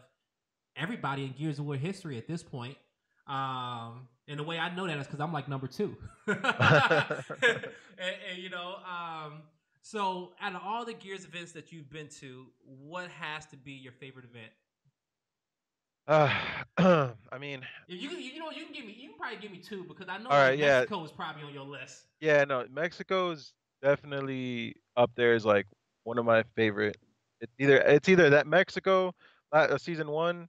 everybody in Gears of War history at this point. And the way I know that is because I'm like number 2. So out of all the Gears events that you've been to, what has to be your favorite event? I mean, If you know, you can probably give me two because I know all like right, yeah, Mexico is probably on your list. yeah. No, Mexico's definitely up there as like one of my favorite. It's either that Mexico season one,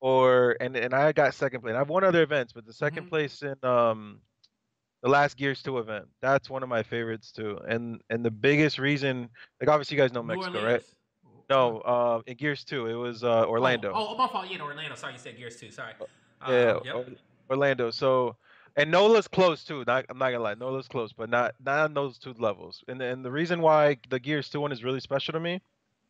or and I got second place. I have one other events, but the second Mm-hmm. place in the last Gears 2 event. That's one of my favorites too. And the biggest reason, like obviously you guys know New Mexico, right? Orleans. No, in Gears 2, it was Orlando. My fault. Yeah, Orlando. Sorry, you said Gears too. Sorry. Yeah, Yep. Orlando. So, and Nola's close too. I'm not gonna lie, Nola's close, but not on those two levels. And the reason why the Gears 2 one is really special to me,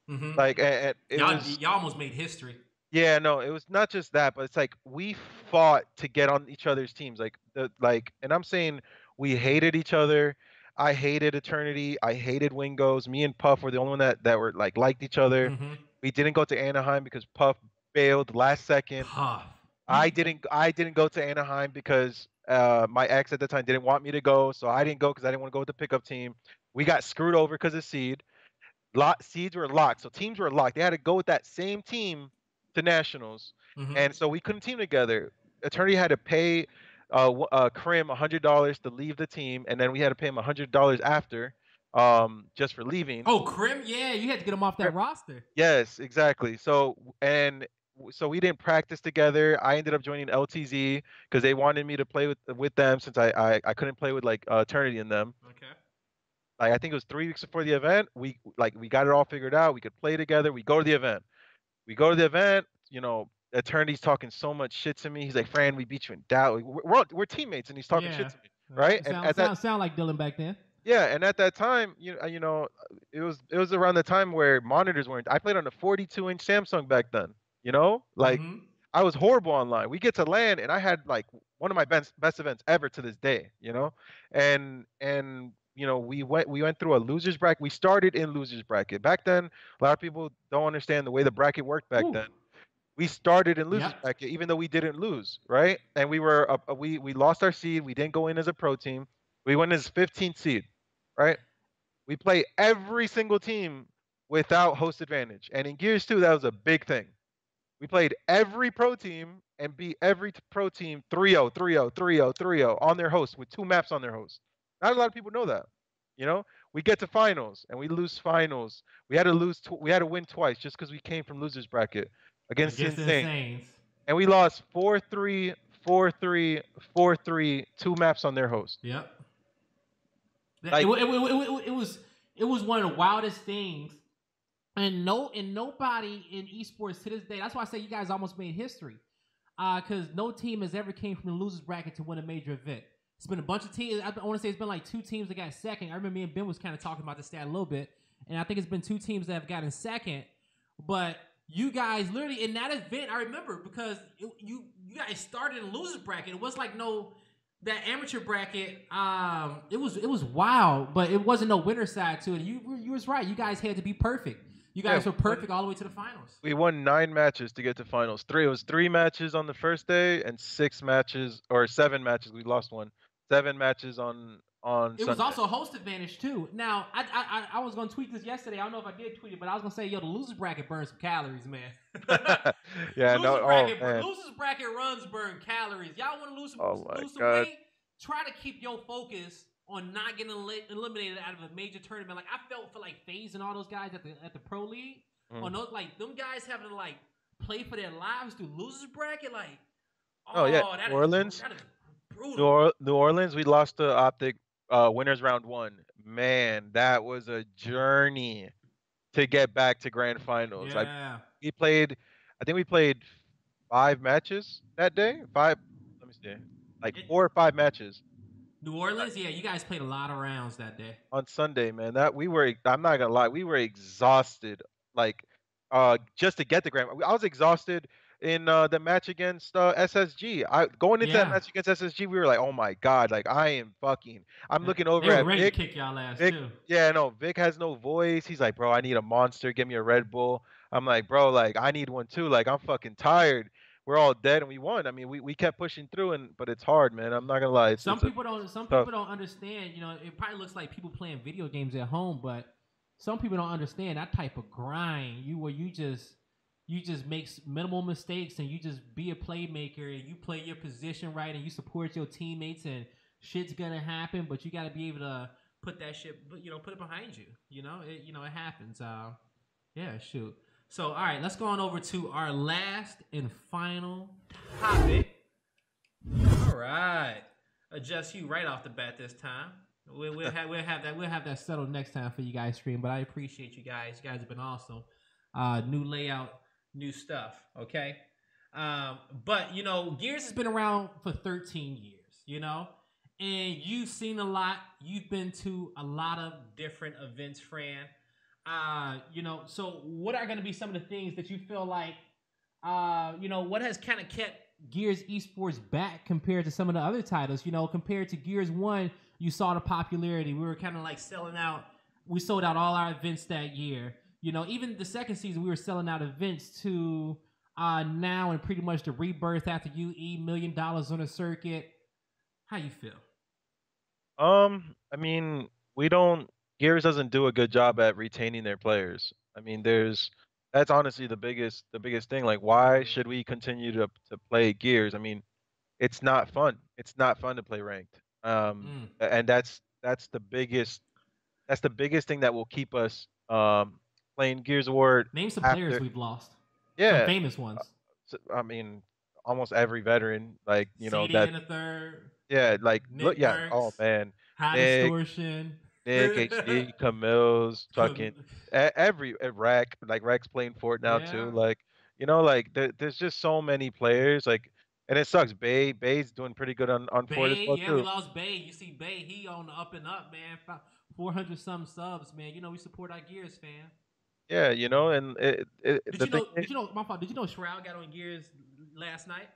Mm-hmm. like, and it was. Y'all almost made history. Yeah, no, it was not just that, but it's like we fought to get on each other's teams. And I'm saying we hated each other. I hated Eternity. I hated Wingos. Me and Puff were the only one that were like liked each other. Mm-hmm. We didn't go to Anaheim because Puff bailed last second. Puff. I didn't go to Anaheim because my ex at the time didn't want me to go, so I didn't go because I didn't want to go with the pickup team. We got screwed over because of seed. Seeds were locked, so teams were locked. They had to go with that same team to nationals, Mm-hmm. and so we couldn't team together. Attorney had to pay Krim $100 to leave the team, and then we had to pay him $100 after, just for leaving. Oh, Krim. Yeah, you had to get him off that roster. Yes, exactly. So we didn't practice together. I ended up joining LTZ because they wanted me to play with them since I couldn't play with like Eternity and them. Okay. Like I think it was 3 weeks before the event. We got it all figured out. We could play together. We go to the event. We go to the event. Eternity's talking so much shit to me. He's like, "Fran, we beat you in doubt. We're teammates," and he's talking shit Yeah. to me, right? And Sound at that sound like Dylan back then. yeah, and at that time, it was around the time where monitors weren't. I played on a 42-inch Samsung back then. Like Mm-hmm. I was horrible online. We get to LAN, and I had like one of my best events ever to this day. And we went through a losers bracket. We started in losers bracket back then. A lot of people don't understand the way the bracket worked back Ooh. then. We started in losers Yep. bracket, even though we didn't lose, right? And we lost our seed. We didn't go in as a pro team. We went as 15th seed, right? We play every single team without host advantage. And in Gears 2, that was a big thing. We played every pro team and beat every pro team 3-0, 3-0, 3-0, 3-0 on their host with 2 maps on their host. Not a lot of people know that. You know, we get to finals and we lose finals. We had to win twice just because we came from losers bracket against Against the Insane. Insanes. And we lost 4-3, 4-3, 4-3, 2 maps on their host. Yep. Like, It was one of the wildest things, and nobody in esports to this day. That's why I say you guys almost made history, because no team has ever came from the losers bracket to win a major event. It's been a bunch of teams. I want to say it's been like 2 teams that got second. I remember me and Ben was kind of talking about this stat a little bit, and I think it's been 2 teams that have gotten second. But you guys literally in that event, I remember because you guys started in the losers bracket. It was like that amateur bracket. It was wild, but it wasn't no winner side to it. You was right. You guys had to be perfect. You guys were perfect all the way to the finals. We won 9 matches to get to finals. It was 3 matches on the first day and 7 matches. We lost one. 7 matches on It Sunday. was also a host advantage too. Now, I was gonna tweet this yesterday. I don't know if I did tweet it, but I was gonna say, yo, the losers bracket burns some calories, man. Yeah, Losers bracket runs burn calories. Y'all want to lose some God. weight? Try to keep your focus on not getting eliminated out of a major tournament. Like I felt for like FaZe and all those guys at the pro league. On those like them guys having to like play for their lives through losers bracket. Like, New Orleans. That is brutal. New Orleans, we lost to Optic winners round 1. Man, that was a journey to get back to grand finals. Yeah. I think we played 5 matches that day. 5, let me see. Like 4 or 5 matches. New Orleans, yeah, you guys played a lot of rounds that day. On Sunday, man. I'm not gonna lie, we were exhausted. Like, just to get the grand. I was exhausted in the match against SSG. Going into that match against SSG, we were like, oh my god, like I'm looking over they were at ready Vic. To kick y'all ass Vic, too. yeah, no, Vic has no voice. He's like, bro, I need a monster. Give me a Red Bull. I'm like, bro, like I need one too. Like I'm fucking tired. We're all dead and we won. I mean, we kept pushing through, but it's hard, man. I'm not gonna lie. Some people don't understand. You know, it probably looks like people playing video games at home, but some people don't understand that type of grind. You just you just make minimal mistakes and you just be a playmaker and you play your position right and you support your teammates and shit's gonna happen, but you got to be able to put that shit, put it behind you. It happens. Yeah, shoot. So, all right, let's go on over to our last and final topic. All right, adjust you right off the bat this time. We'll have that settled next time for you guys stream. But I appreciate you guys. You guys have been awesome. New layout, new stuff. Okay. But Gears has been around for 13 years. And you've seen a lot. You've been to a lot of different events, Fran. So what are going to be some of the things that you feel like, what has kind of kept Gears esports back compared to some of the other titles? Compared to Gears 1, you saw the popularity. We were kind of like selling out. We sold out all our events that year. Even the second season, we were selling out events to now and pretty much the rebirth after UE, $1 million on a circuit. How you feel? I mean, we don't Gears doesn't do a good job at retaining their players. I mean, that's honestly the biggest thing. Like, why should we continue to play Gears? I mean, it's not fun. It's not fun to play ranked. And that's the biggest thing that will keep us playing Gears of War Name some players after. we've lost. Some Yeah, famous ones. I mean, almost every veteran, like CD that. in the third. Yeah, like look, Nick yeah. Oh Merckx. man, High Nick, distortion. Nick, HD, Camille's, fucking every Rex, like Rex playing Fort now Yeah. too. Like like there's just so many players. Like, and it sucks. Bay's doing pretty good on Fort as Bay, well yeah, we too. lost Bay. You see Bay, he on the up and up, man. 400 some subs, man. We support our Gears fan. Yeah, and Did the you thing know? is, Did you know? My fault. Did you know Shroud got on Gears last night?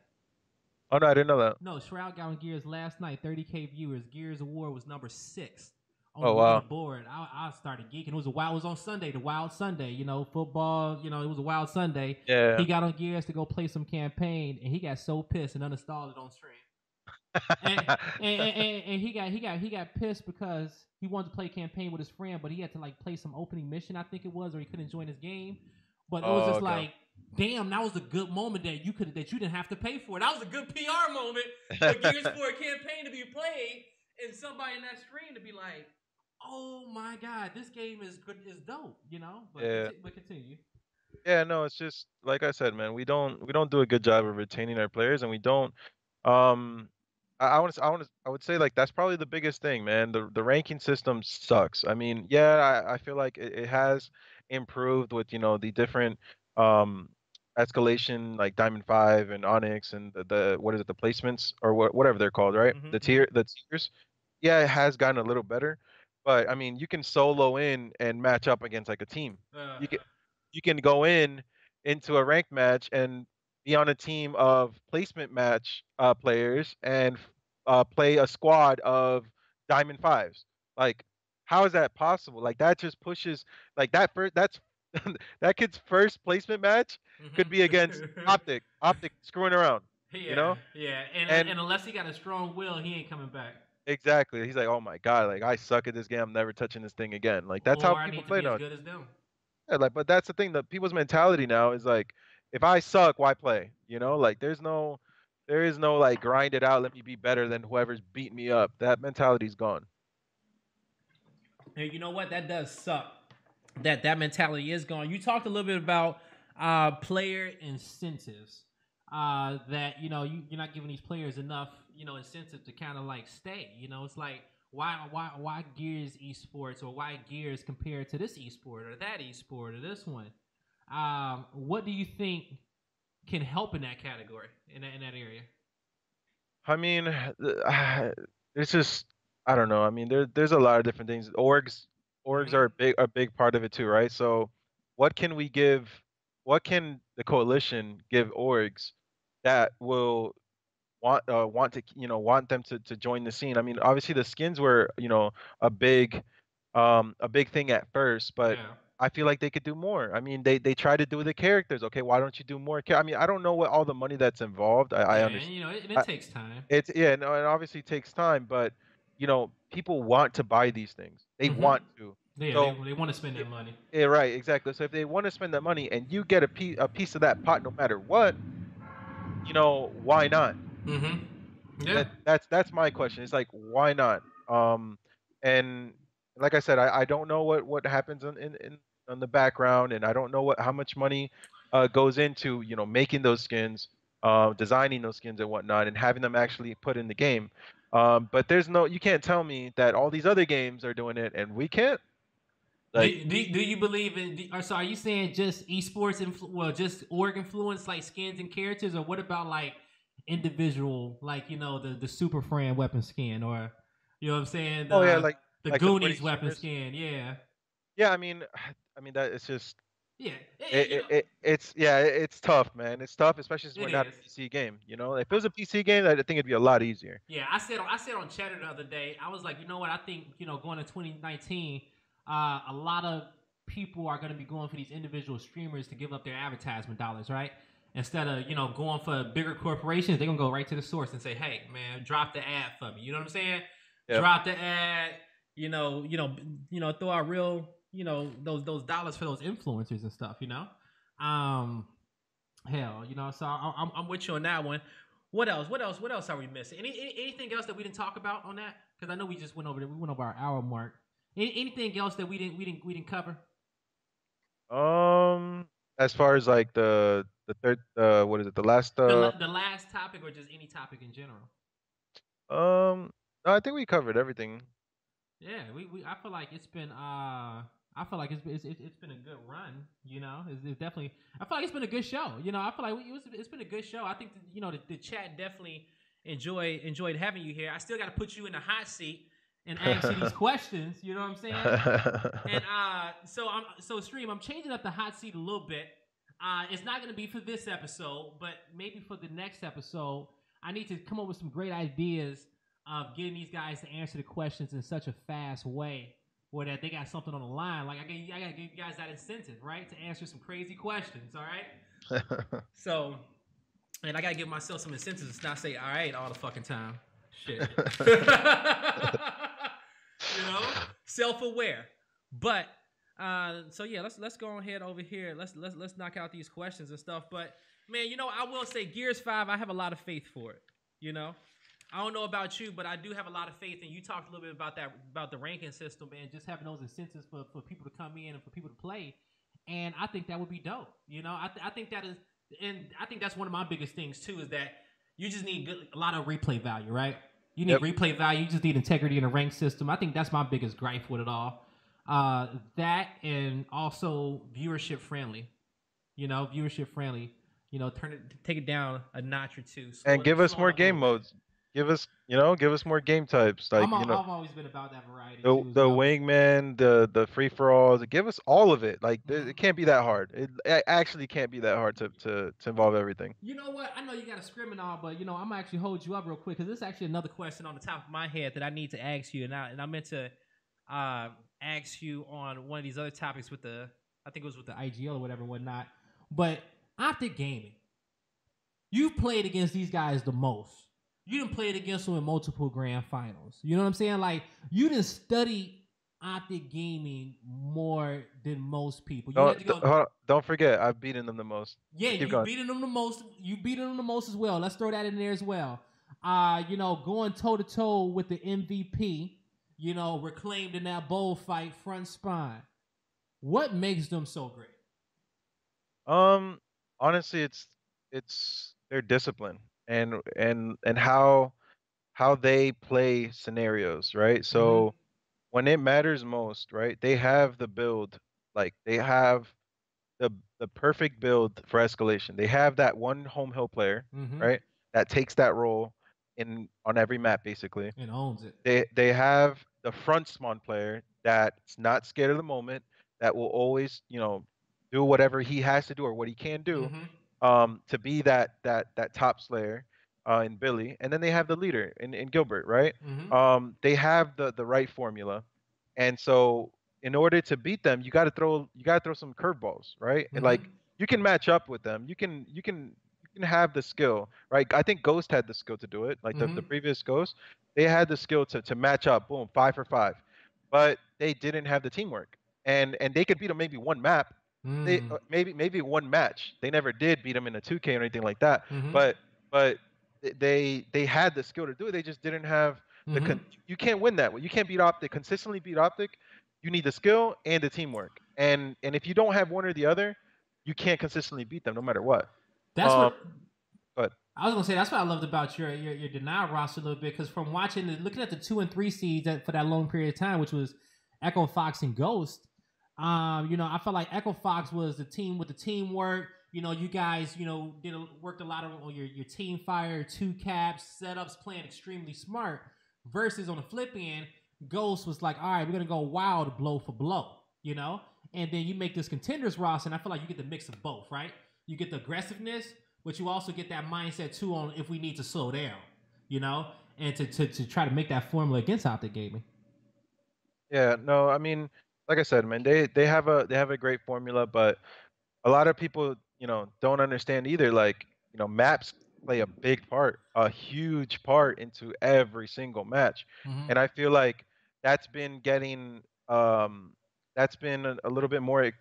oh no, I didn't know that. No, Shroud got on Gears last night. 30K viewers. Gears Award was number 6 Oh on the wow. board. I started geeking. It was It was on Sunday, the Wild Sunday. Football. It was a Wild Sunday. Yeah. He got on Gears to go play some campaign, and he got so pissed and uninstalled it on stream. And he got pissed because he wanted to play campaign with his friend, but he had to like play some opening mission, I think it was, or he couldn't join his game. But it was Oh, just okay. like, damn, that was a good moment that you didn't have to pay for. That was a good PR moment for Gears for a campaign to be played, and somebody in that stream to be like, oh my god, this game is good, is dope, But Yeah. but continue. Yeah, no, it's just like I said, man. We don't do a good job of retaining our players, and we don't. Um, I would say like that's probably the biggest thing, man. The ranking system sucks. I mean, yeah, I feel like it has improved with the different um escalation like Diamond 5 and Onyx and the what is it, the placements or whatever they're called, right? The tiers. Yeah, it has gotten a little better, but I mean, you can solo in and match up against like a team. Uh, You you can go into a ranked match and be on a team of placement match players and play a squad of diamond fives. Like, how is that possible? Like, that just pushes like that first. That's that kid's first placement match could be against Optic screwing around, you yeah, know? yeah, And and unless he got a strong will, he ain't coming back. exactly, he's like, oh my god, like I suck at this game. I'm never touching this thing again. Like that's how Or I people need to play be as now. good as them. Yeah, like, but that's the thing. That people's mentality now is like, if I suck, why play? Like there is no like grind it out. Let me be better than whoever's beating me up. That mentality's gone. And you know what? That does suck. That mentality is gone. You talked a little bit about player incentives. That you're not giving these players enough incentive to kind of like stay. It's like why Gears esports, or why Gears compared to this esport or that esport or this one. What do you think can help in that category, in that area? I mean, it's just I don't know. I mean, there's a lot of different things. Orgs Mm-hmm. are a big part of it too, right? So, what can we give? What can the coalition give orgs that will want them to join the scene? I mean, obviously the skins were a big a big thing at first, but Yeah. I feel like they could do more. I mean, they try to do the characters. Okay, why don't you do more? I mean, I don't know what all the money that's involved. I Yeah, understand. and it takes time. It's yeah, no, it obviously takes time, but people want to buy these things. They Mm-hmm. want to. Yeah, So, they want to spend that money. yeah, right, exactly. So if they want to spend that money and you get a piece of that pot no matter what, why not? Mm-hmm. Yeah. That's my question. It's like, why not? And like I said, I don't know what happens in the background, and I don't know how much money goes into making those skins, designing those skins and whatnot, and having them actually put in the game. But you can't tell me that all these other games are doing it and we can't. Like, Do you believe in? Or so are you saying just esports? Well, just org influence like skins and characters, or what about like individual, like the Super Fran weapon skin, or you know what I'm saying, oh yeah, the like supporting Goonies weapon streamers. skin? Yeah, Yeah, I mean that it's just yeah, it's tough, man. It's tough, especially since we're it not a is. PC game. If it was a PC game, I think it'd be a lot easier. Yeah, I said on Chatter the other day, I was like, you know what? I think going to 2019, a lot of people are going to be going for these individual streamers to give up their advertisement dollars, right? Instead of going for bigger corporations, they're gonna go right to the source and say, "Hey, man, drop the ad for me." You know what I'm saying? Yep. Drop the ad. Throw out real, those dollars for those influencers and stuff. Um, Hell, so I'm with you on that one. What else? What else? What else are we missing? Anything else that we didn't talk about on that? Because I know we just went over. We went over our hour mark. Anything else that we didn't cover? As far as like the third, what is it? The last, The last topic, or just any topic in general? no, I think we covered everything. Yeah, we I feel like it's been I feel like it's been a good run. It's definitely, I feel like it's been a good show. I feel like it's been a good show. I think that, the chat definitely enjoyed having you here. I still got to put you in the hot seat and ask you these questions. You know what I'm saying? And so stream. I'm changing up the hot seat a little bit. It's not going to be for this episode, but maybe for the next episode. I need to come up with some great ideas of getting these guys to answer the questions in such a fast way, where that they got something on the line. Like I gotta give you guys that incentive, right, to answer some crazy questions. All right. So, and I gotta give myself some incentives to not say all right all the fucking time. Shit. Self-aware. But so yeah, let's go ahead over here. Let's knock out these questions and stuff. But man, I will say Gears 5, I have a lot of faith for it. I don't know about you, but I do have a lot of faith. And you talked a little bit about the ranking system and just having those incentives for people to come in and for people to play. And I think that would be dope. I think that is, and I think that's one of my biggest things too, is that you just need a lot of replay value, right? You need Yep. replay value. You just need integrity in a rank system. I think that's my biggest gripe with it all. That, and also viewership friendly. Viewership friendly. Take it down a notch or two. And give us Slow it more up a little game bit. modes. Give us more game types. Like, I've always been about that variety the too as the well. wingman, the free for alls. Give us all of it. Like, Mhm. it can't be that hard. It actually can't be that hard to involve everything. You know what? I know you got a scrim and all, but I'm gonna actually hold you up real quick, because this is actually another question on the top of my head that I need to ask you, and I meant to ask you on one of these other topics with I think it was with the IGL or whatever and whatnot. But Optic Gaming, you've played against these guys the most. You didn't play it against them in multiple grand finals. You know what I'm saying? Like, you didn't study Optic Gaming more than most people. You had to go. Don't forget, I've beaten them the most. Yeah, Keep you going. beating them the most. You beating them the most as well. Let's throw that in there as well. Going toe to toe with the MVP. Reclaimed in that bowl fight, front spine. What makes them so great? Um, Honestly, it's their discipline and how they play scenarios, right? Mm-hmm. So when it matters most, right, they have the build, like they have the the perfect build for escalation. They have that one home hill player, Mm-hmm. right, that takes that role in on every map basically. And owns it. They have the front spawn player that's not scared of the moment, that will always, do whatever he has to do or what he can do, Mm-hmm. to be that top slayer, in Billy. And then they have the leader in Gilbert, right? Mm-hmm. They have the right formula. And so in order to beat them, you gotta throw some curveballs, right? And Mm-hmm. like, you can match up with them. You can have the skill, right? I think Ghost had the skill to do it. Like, the Mm-hmm. previous Ghost, they had the skill to match up, boom, 5 for 5. But they didn't have the teamwork, and they could beat them maybe one map, they Mm. maybe one match. They never did beat them in a 2K or anything like that. Mm-hmm. But they had the skill to do it. They just didn't have Mm-hmm. you can't win that way. You can't beat Optic consistently. Beat Optic, you need the skill and the teamwork. And if you don't have one or the other, you can't consistently beat them no matter what. That's Um, what but I was gonna say. That's what I loved about your denial roster a little bit, because from watching, looking at the 2 and 3 seeds for that long period of time, which was Echo Fox and Ghost. I felt like Echo Fox was the team with the teamwork. You guys, worked a lot on your team fire, two caps, setups, playing extremely smart. Versus on the flip end, Ghost was like, all right, we're gonna go wild blow for blow, and then you make this contenders roster, and I feel like you get the mix of both, right? You get the aggressiveness, but you also get that mindset too on if we need to slow down, and to try to make that formula against Optic Gaming. yeah, no, I mean, like I said, man, they have a great formula, but a lot of people, don't understand either. Like, maps play a big part, a huge part into every single match. Mm-hmm. And I feel like that's been getting, that's been a little bit more,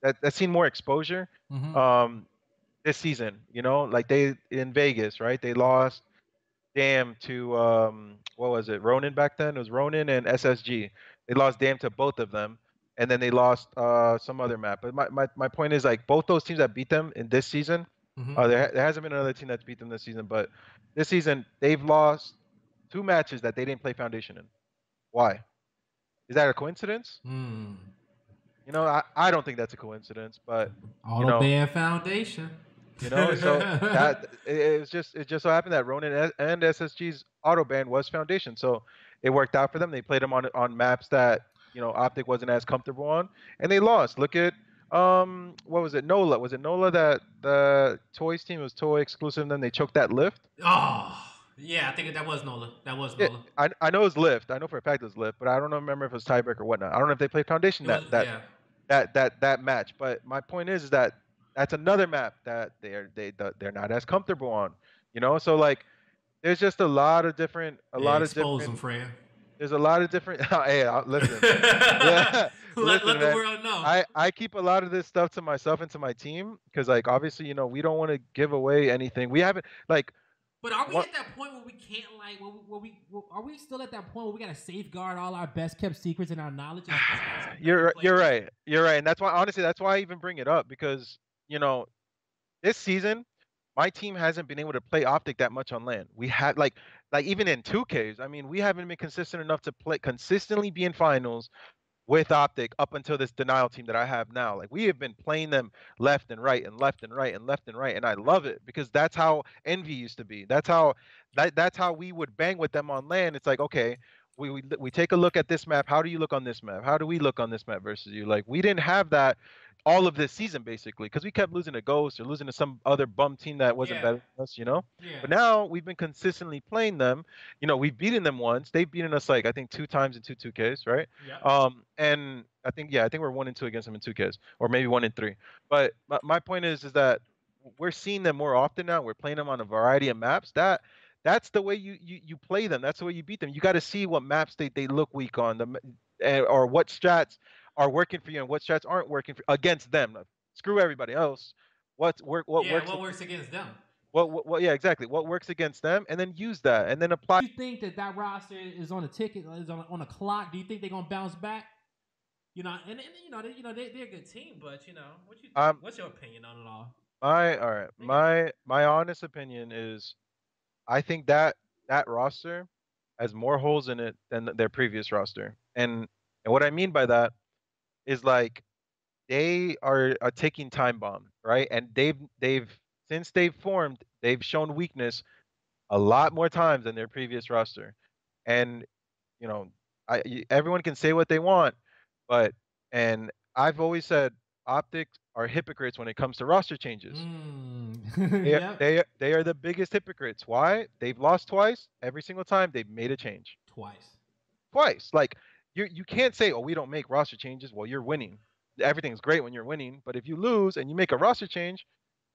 that's seen more exposure, Mm-hmm. um, this season. Like they in Vegas, right? They lost Damn to what was it? Ronin back then? It was Ronin and SSG. They lost Damn to both of them, and then they lost some other map. But my point is, like, both those teams that beat them in this season, Mm-hmm. there hasn't been another team that's beat them this season, but this season they've lost two matches that they didn't play Foundation in. Why? Is that a coincidence? Mm. I don't think that's a coincidence, but you Auto know, ban Foundation. So that it just so happened that Ronin and SSG's auto ban was Foundation, so it worked out for them. They played them on maps that Optic wasn't as comfortable on, and they lost. Look at what was it? Nola. Was it Nola that the Toys team was Toy exclusive, and then they choked that lift? Oh, yeah, I think that was Nola. That was Yeah, Nola. I know it was lift. I know for a fact it was lift, but I don't remember if it was tiebreak or whatnot. I don't know if they played Foundation It was, that that yeah. that match. But my point is that that's another map that they're not as comfortable on. So like there's just a Yeah, lot of expose different them, Fran. there's a lot of different hey, listen. Listen, Let the man. world know. I keep a lot of this stuff to myself and to my team because, like, obviously, we don't want to give away anything. We haven't, like, But are we what at that point where we can't, like, are we still at that point where we gotta safeguard all our best kept secrets and our knowledge? you're right. You're right. And that's why, honestly, that's why I even bring it up because, you know, this season, my team hasn't been able to play Optic that much on land. We had like even in 2Ks, I mean, we haven't been consistent enough to play consistently be in finals with Optic up until this denial team that I have now. Like we have been playing them left and right and left and right and left and right, and I love it because that's how Envy used to be. That's how we would bang with them on land. It's like, okay, we take a look at this map. How do you look on this map? How do we look on this map versus you? Like we didn't have that all of this season basically because we kept losing to Ghost or losing to some other bum team that wasn't Yeah. better than us. Yeah. But now we've been consistently playing them. We've beaten them once. They've beaten us like I think two times in two 2Ks, right? Yep. And I think we're 1-2 against them in 2Ks, or maybe 1-3. But my point is that we're seeing them more often now. We're playing them on a variety of maps. That's the way you play them. That's the way you beat them. You got to see what maps they look weak on, or what strats are working for you and what strats aren't working against them. Screw everybody else. What Yeah, works? what works against them? What? Yeah, exactly. What works against them, and then use that, and then apply. Do you think that roster is on a ticket, is on a clock? Do you think they're gonna bounce back? They're a good team, but what you think? Um, What's your opinion on it all? my all right. They got My honest opinion is I think that roster has more holes in it than their previous roster. And what I mean by that is like they are a ticking time bomb, right? And they've since they've formed, they've shown weakness a lot more times than their previous roster. And you know, everyone can say what they want, but and I've always said optics are hypocrites when it comes to roster changes. Yep. They are the biggest hypocrites. Why? They've lost twice. Every single time they've made a change. Twice. Twice. Like you can't say, oh, we don't make roster changes. Well, you're winning. Everything's great when you're winning, but if you lose and you make a roster change,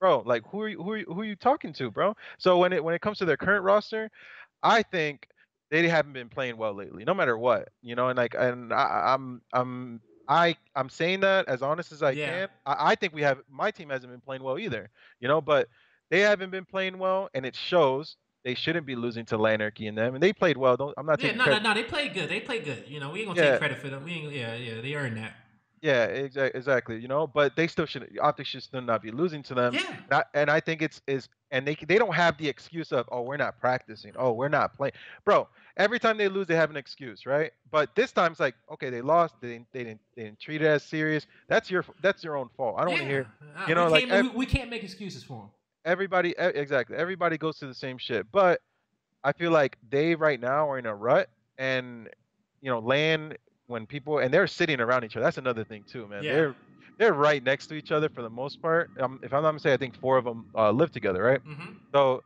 bro, like who are you talking to, bro? So when it comes to their current roster, I think. they haven't been playing well lately, no matter what, and like, and I'm saying that as honest as I Yeah. can. I think my team hasn't been playing well either, but they haven't been playing well, and it shows. They shouldn't be losing to Lanarchy and them, and they played well. Don't I'm not Yeah, taking no, no, credit. no. They played good. They played good. We ain't gonna take Yeah, credit for them. We ain't. Yeah, yeah. They earned that. yeah, exactly. But they still should. Optics should still not be losing to them. Yeah. And I think and they don't have the excuse of, oh, we're not practicing, oh, we're not playing, bro. Every time they lose, they have an excuse, right? But this time it's like, okay, they lost. They didn't treat it as serious. That's your own fault. I don't want to Yeah. hear, We like can't. We can't make excuses for them. exactly. Everybody goes through the same shit, but I feel like they right now are in a rut, and land when people and they're sitting around each other. That's another thing too, man. Yeah. They're right next to each other for the most part. If I'm not mistaken, I think four of them live together, right? Mm-hmm. So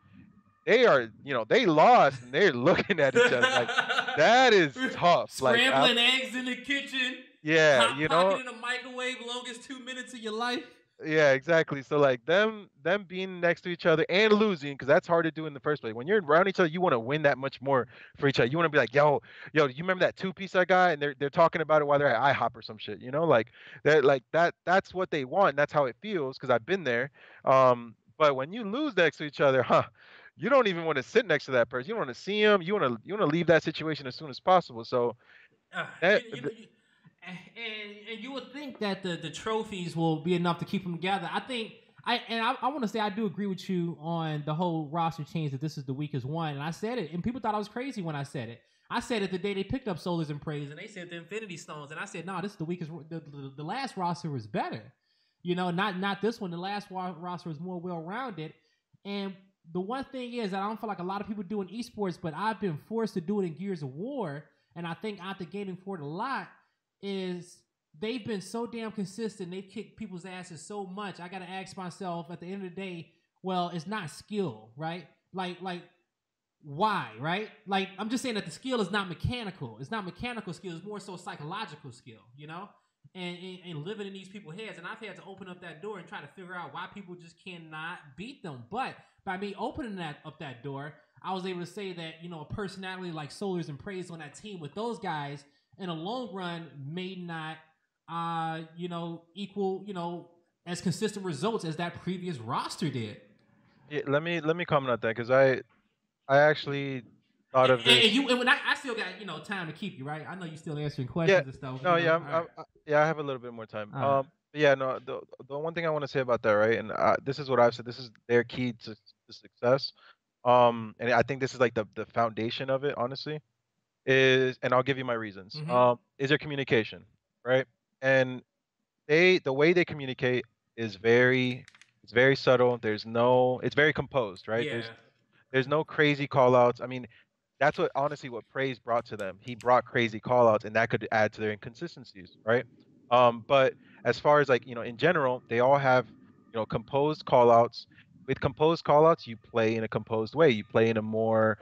they are, they lost and they're looking at each other like that is tough. Like, Scrambling eggs in the kitchen, yeah, hot pocket in the microwave, longest 2 minutes of your life. yeah, exactly. So like them being next to each other and losing, because that's hard to do in the first place. When you're around each other, you want to win that much more for each other. You want to be like, yo, do you remember that two piece I got? And they're talking about it while they're at IHOP or some shit. Like that, that's what they want. And that's how it feels because I've been there. But when you lose next to each other, you don't even want to sit next to that person. You don't want to see him. You want to leave that situation as soon as possible. So Uh, that you, you, you, and you would think that the trophies will be enough to keep them together. I want to say I do agree with you on the whole roster change that this is the weakest one, and I said it, and people thought I was crazy when I said it. I said it the day they picked up Solars and Praise, and they said the Infinity Stones, and I said, no, this is the weakest. The last roster was better, not this one. The last roster was more well rounded, and the one thing is that I don't feel like a lot of people do in esports, but I've been forced to do it in Gears of War, and I think Optic Gaming for it a lot is they've been so damn consistent. They've kicked people's asses so much. I got to ask myself at the end of the day, well, it's not skill, right? Like why, right? Like I'm just saying that the skill is not mechanical. It's not mechanical skill. It's more so psychological skill, and living in these people's heads. And I've had to open up that door and try to figure out why people just cannot beat them. But by me opening that door, I was able to say that a personality like Solars and Praise on that team with those guys in a long run may not equal as consistent results as that previous roster did. yeah, let me comment on that because I actually thought of this. And when I still got time to keep you, right? I know you still answering Yeah, questions and stuff. no, yeah, All right, yeah, I have a little bit more time. all right. But yeah, no, the one thing I want to say about that, right, and this is what I've said. This is their key to success. And I think this is like the foundation of it, honestly, and I'll give you my reasons. Mm-hmm. Is their communication, right? And the way they communicate is it's very subtle. It's very composed, right? Yeah. There's no crazy call outs. I mean, that's what honestly what Praise brought to them. He brought crazy call outs and that could add to their inconsistencies, right? But as far as like, in general, they all have, composed call outs. With composed call outs, you play in a composed way. You play in a more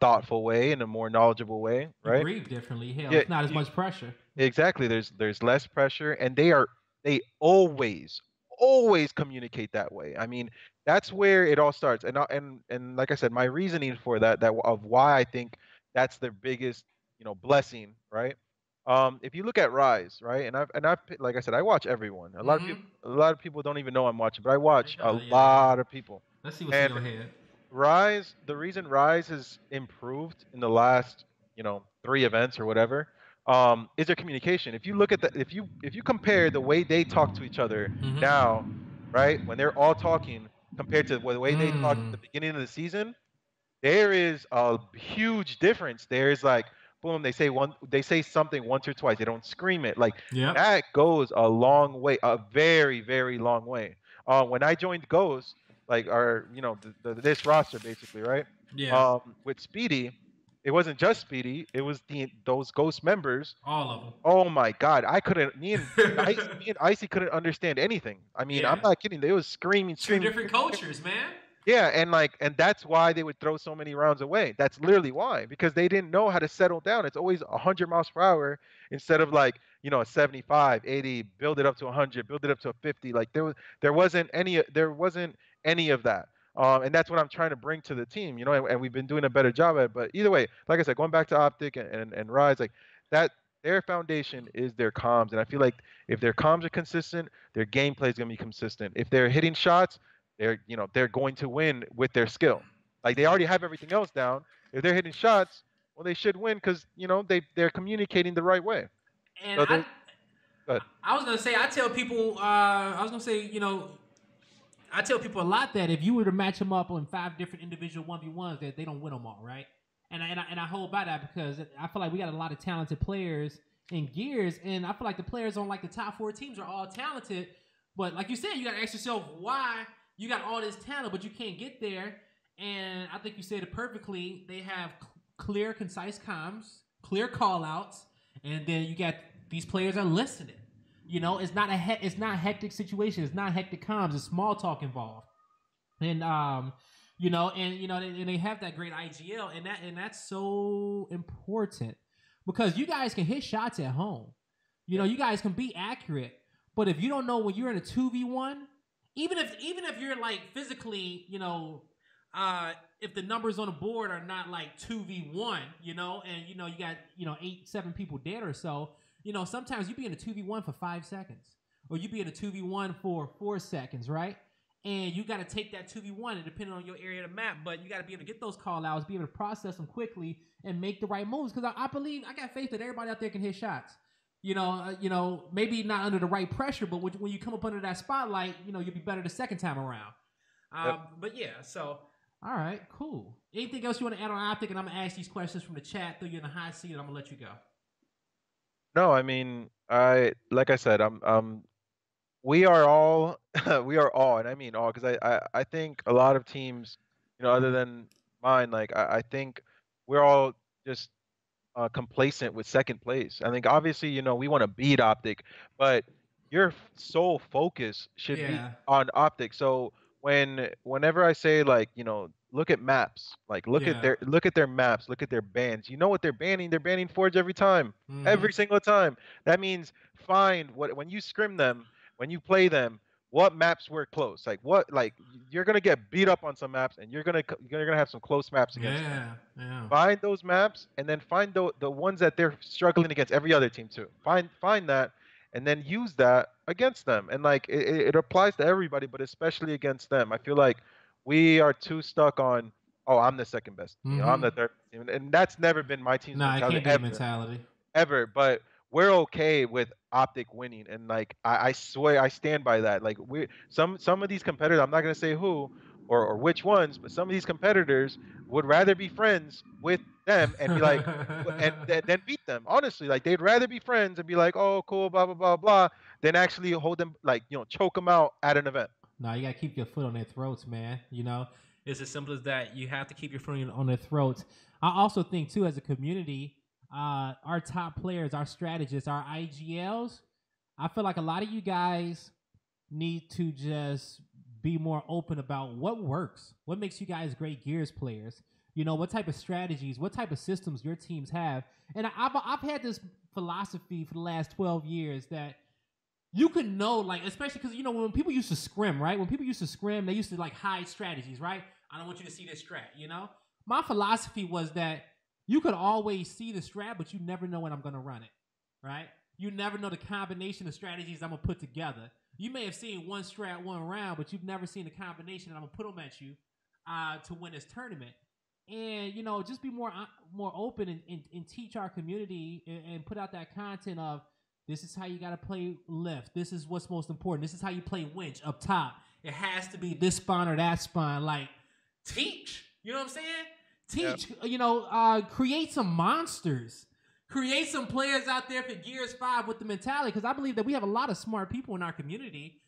thoughtful way, in a more knowledgeable way, You right? breathe differently. Hell, Yeah, it's not as much pressure. exactly. There's less pressure, and they always communicate that way. I mean, that's where it all starts. And like I said, my reasoning for that of why I think that's their biggest blessing, right? If you look at Rise, right, and I've like I said, I watch everyone. Mm-hmm. A lot of people don't even know I'm watching, but I watch a Yeah. lot of people. Let's see what's in And your head. The reason Rise has improved in the last, three events or whatever, is their communication. If you look at if you compare the way they talk to each other now, Mm-hmm. right, when they're all talking compared to the way they talked at Mm. the beginning of the season, there is a huge difference. There's like, boom, they say something once or twice. They don't scream it. Like Yep. that goes a long way, a very, very long way. When I joined Ghost, like our, this roster basically, right? Yeah. With Speedy, it wasn't just Speedy. It was those Ghost members. All of Oh my God, I couldn't. them. Me and Icy couldn't understand anything. I mean, I'm Yeah. not kidding. They was screaming, Two screaming, different screaming. cultures, man. Yeah, and that's why they would throw so many rounds away. That's literally why, because they didn't know how to settle down. It's always 100 miles per hour instead of like, a 75, 80, build it up to 100, build it up to a 50. Like there wasn't any of that. And that's what I'm trying to bring to the team, and we've been doing a better job at it. But either way, like I said, going back to Optic and Rise, like that, their foundation is their comms. And I feel like if their comms are consistent, their gameplay is going to be consistent. If they're hitting shots, they're going to win with their skill. Like they already have everything else down. If they're hitting shots, well, they should win because they're communicating the right way. And So there's, good. I was gonna say, I tell people, I was gonna say, I tell people a lot that if you were to match them up on 5 different individual 1v1s, that they don't win them all, right? And I hold by that because I feel like we got a lot of talented players in Gears, and I feel like the players on like the top 4 teams are all talented. But like you said, you got to ask yourself why you got all this talent, but you can't get there. And I think you said it perfectly. They have clear, concise comms, clear call outs, and then you got these players are listening. It's not it's not a hectic situation. It's not hectic comms. It's small talk involved, and and they have that great IGL, and that's so important because you guys can hit shots at home. You guys can be accurate, but if you don't know when you're in a 2v1, even if you're like physically, if the numbers on the board are not like 2v1, and you got 8-7 people dead or so. Sometimes you be in a 2v1 for 5 seconds, or you be in a 2v1 for 4 seconds, right? And you got to take that 2v1, and depending on your area of the map, but you got to be able to get those call outs, be able to process them quickly, and make the right moves. Because I believe, I got faith that everybody out there can hit shots. Maybe not under the right pressure, but when you come up under that spotlight, you'll be better the second time around. But yeah, so all right, cool. Anything else you want to add on Optic? And I'm gonna ask these questions from the chat. Throw you in the hot seat, and I'm gonna let you go. No, I mean, like I said, we are all, we are all, and I mean all, because I think a lot of teams, other than mine, like I think we're all just complacent with second place. I think obviously, we want to beat Optic, but your sole focus should be on Optic. So whenever I say like, look at maps, like look at their maps, look at their bans. You know what they're banning? They're banning Forge every time, every single time. That means find when you scrim them, when you play them. What maps were close? Like you're gonna get beat up on some maps, and you're gonna have some close maps against them. Yeah. Find those maps, and then find the ones that they're struggling against every other team too. Find that, and then use that against them. And like it applies to everybody, but especially against them. I feel like we are too stuck on, oh, I'm the second best. I'm the third team, and that's never been my team's mentality. It can't be mentality Ever. But we're okay with Optic winning, and like I swear I stand by that. Like we some of these competitors, I'm not gonna say who or which ones, but some of these competitors would rather be friends with them and be like, and then beat them. Honestly, like they'd rather be friends and be like, oh, cool, blah blah blah blah, than actually hold them, like, choke them out at an event. No, you gotta keep your foot on their throats, man. It's as simple as that. You have to keep your foot on their throats. I also think too, as a community, our top players, our strategists, our IGLs, I feel like a lot of you guys need to just be more open about what works, what makes you guys great Gears players. What type of strategies, what type of systems your teams have. And I've had this philosophy for the last 12 years that you can know, like, especially because, when people used to scrim, right? When people used to scrim, they used to, like, hide strategies, right? I don't want you to see this strat, My philosophy was that you could always see the strat, but you never know when I'm going to run it, right? You never know the combination of strategies I'm going to put together. You may have seen one strat, one round, but you've never seen the combination that I'm going to put them at you to win this tournament. And, just be more open and teach our community and put out that content of, this is how you got to play left. This is what's most important. This is how you play winch up top. It has to be this spawn or that spawn. Like, teach. You know what I'm saying? Teach. Yep. Create some monsters. Create some players out there for Gears 5 with the mentality. Because I believe that we have a lot of smart people in our community.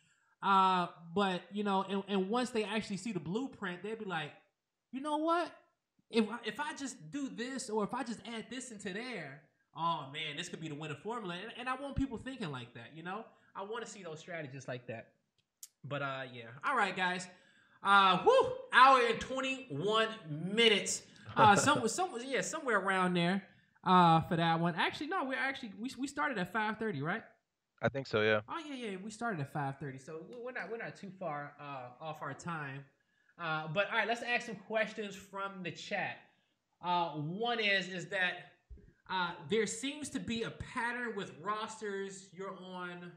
But, and once they actually see the blueprint, they'll be like, you know what? If I just do this, or if I just add this into there, oh man, this could be the winning formula. And I want people thinking like that, I want to see those strategies like that. But yeah. All right, guys. Hour and 21 minutes. Somewhere around there for that one. Actually, no, we started at 5:30, right? I think so, yeah. Oh yeah, we started at 5:30, so we're not too far off our time. But all right, let's ask some questions from the chat. One is that there seems to be a pattern with rosters you're on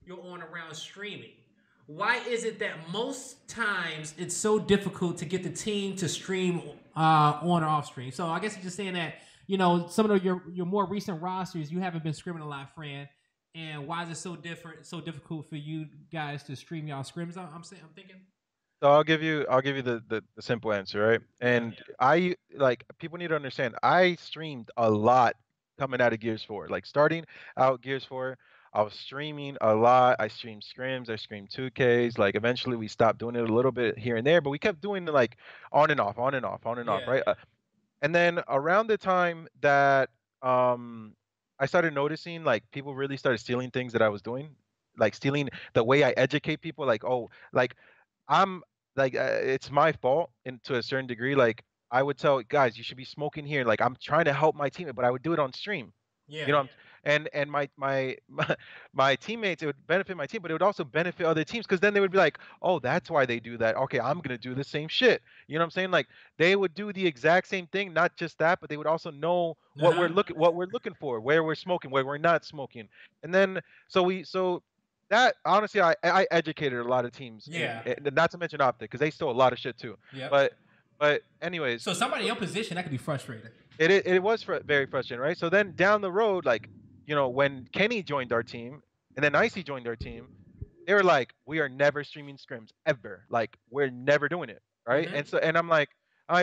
around streaming. Why is it that most times it's so difficult to get the team to stream on or off stream? So I guess you're just saying that some of your more recent rosters you haven't been scrimming a lot, Fran. And why is it so difficult for you guys to stream y'all scrims? I'm thinking. So I'll give you the simple answer, right? Yeah. And I like people need to understand I streamed a lot coming out of Gears 4. Like starting out Gears 4, I was streaming a lot. I streamed scrims, I streamed 2Ks. Like eventually we stopped doing it a little bit here and there, but we kept doing it like on and off, on and off, on and off, Yeah. right? And then around the time that um I started noticing like people really started stealing things that I was doing, like stealing the way I educate people, like oh, like I'm like it's my fault in to a certain degree. Like I would tell guys, you should be smoking here. Like I'm trying to help my teammate, but I would do it on stream. Yeah. You know, and my teammates, it would benefit my team, but it would also benefit other teams because then they would be like, oh, that's why they do that. Okay, I'm gonna do the same shit. You know what I'm saying? Like they would do the exact same thing, not just that, but they would also know what we're looking for, where we're smoking, where we're not smoking, and then so that honestly, I educated a lot of teams, Yeah. not to mention Optic because they stole a lot of shit too. Yep. But anyways, So somebody in your position that could be frustrating. it was very frustrating, right? So then down the road, like when Kenny joined our team and then Icy joined our team, they were like, we are never streaming scrims ever. Like we're never doing it, right? Mm-hmm. And I'm like,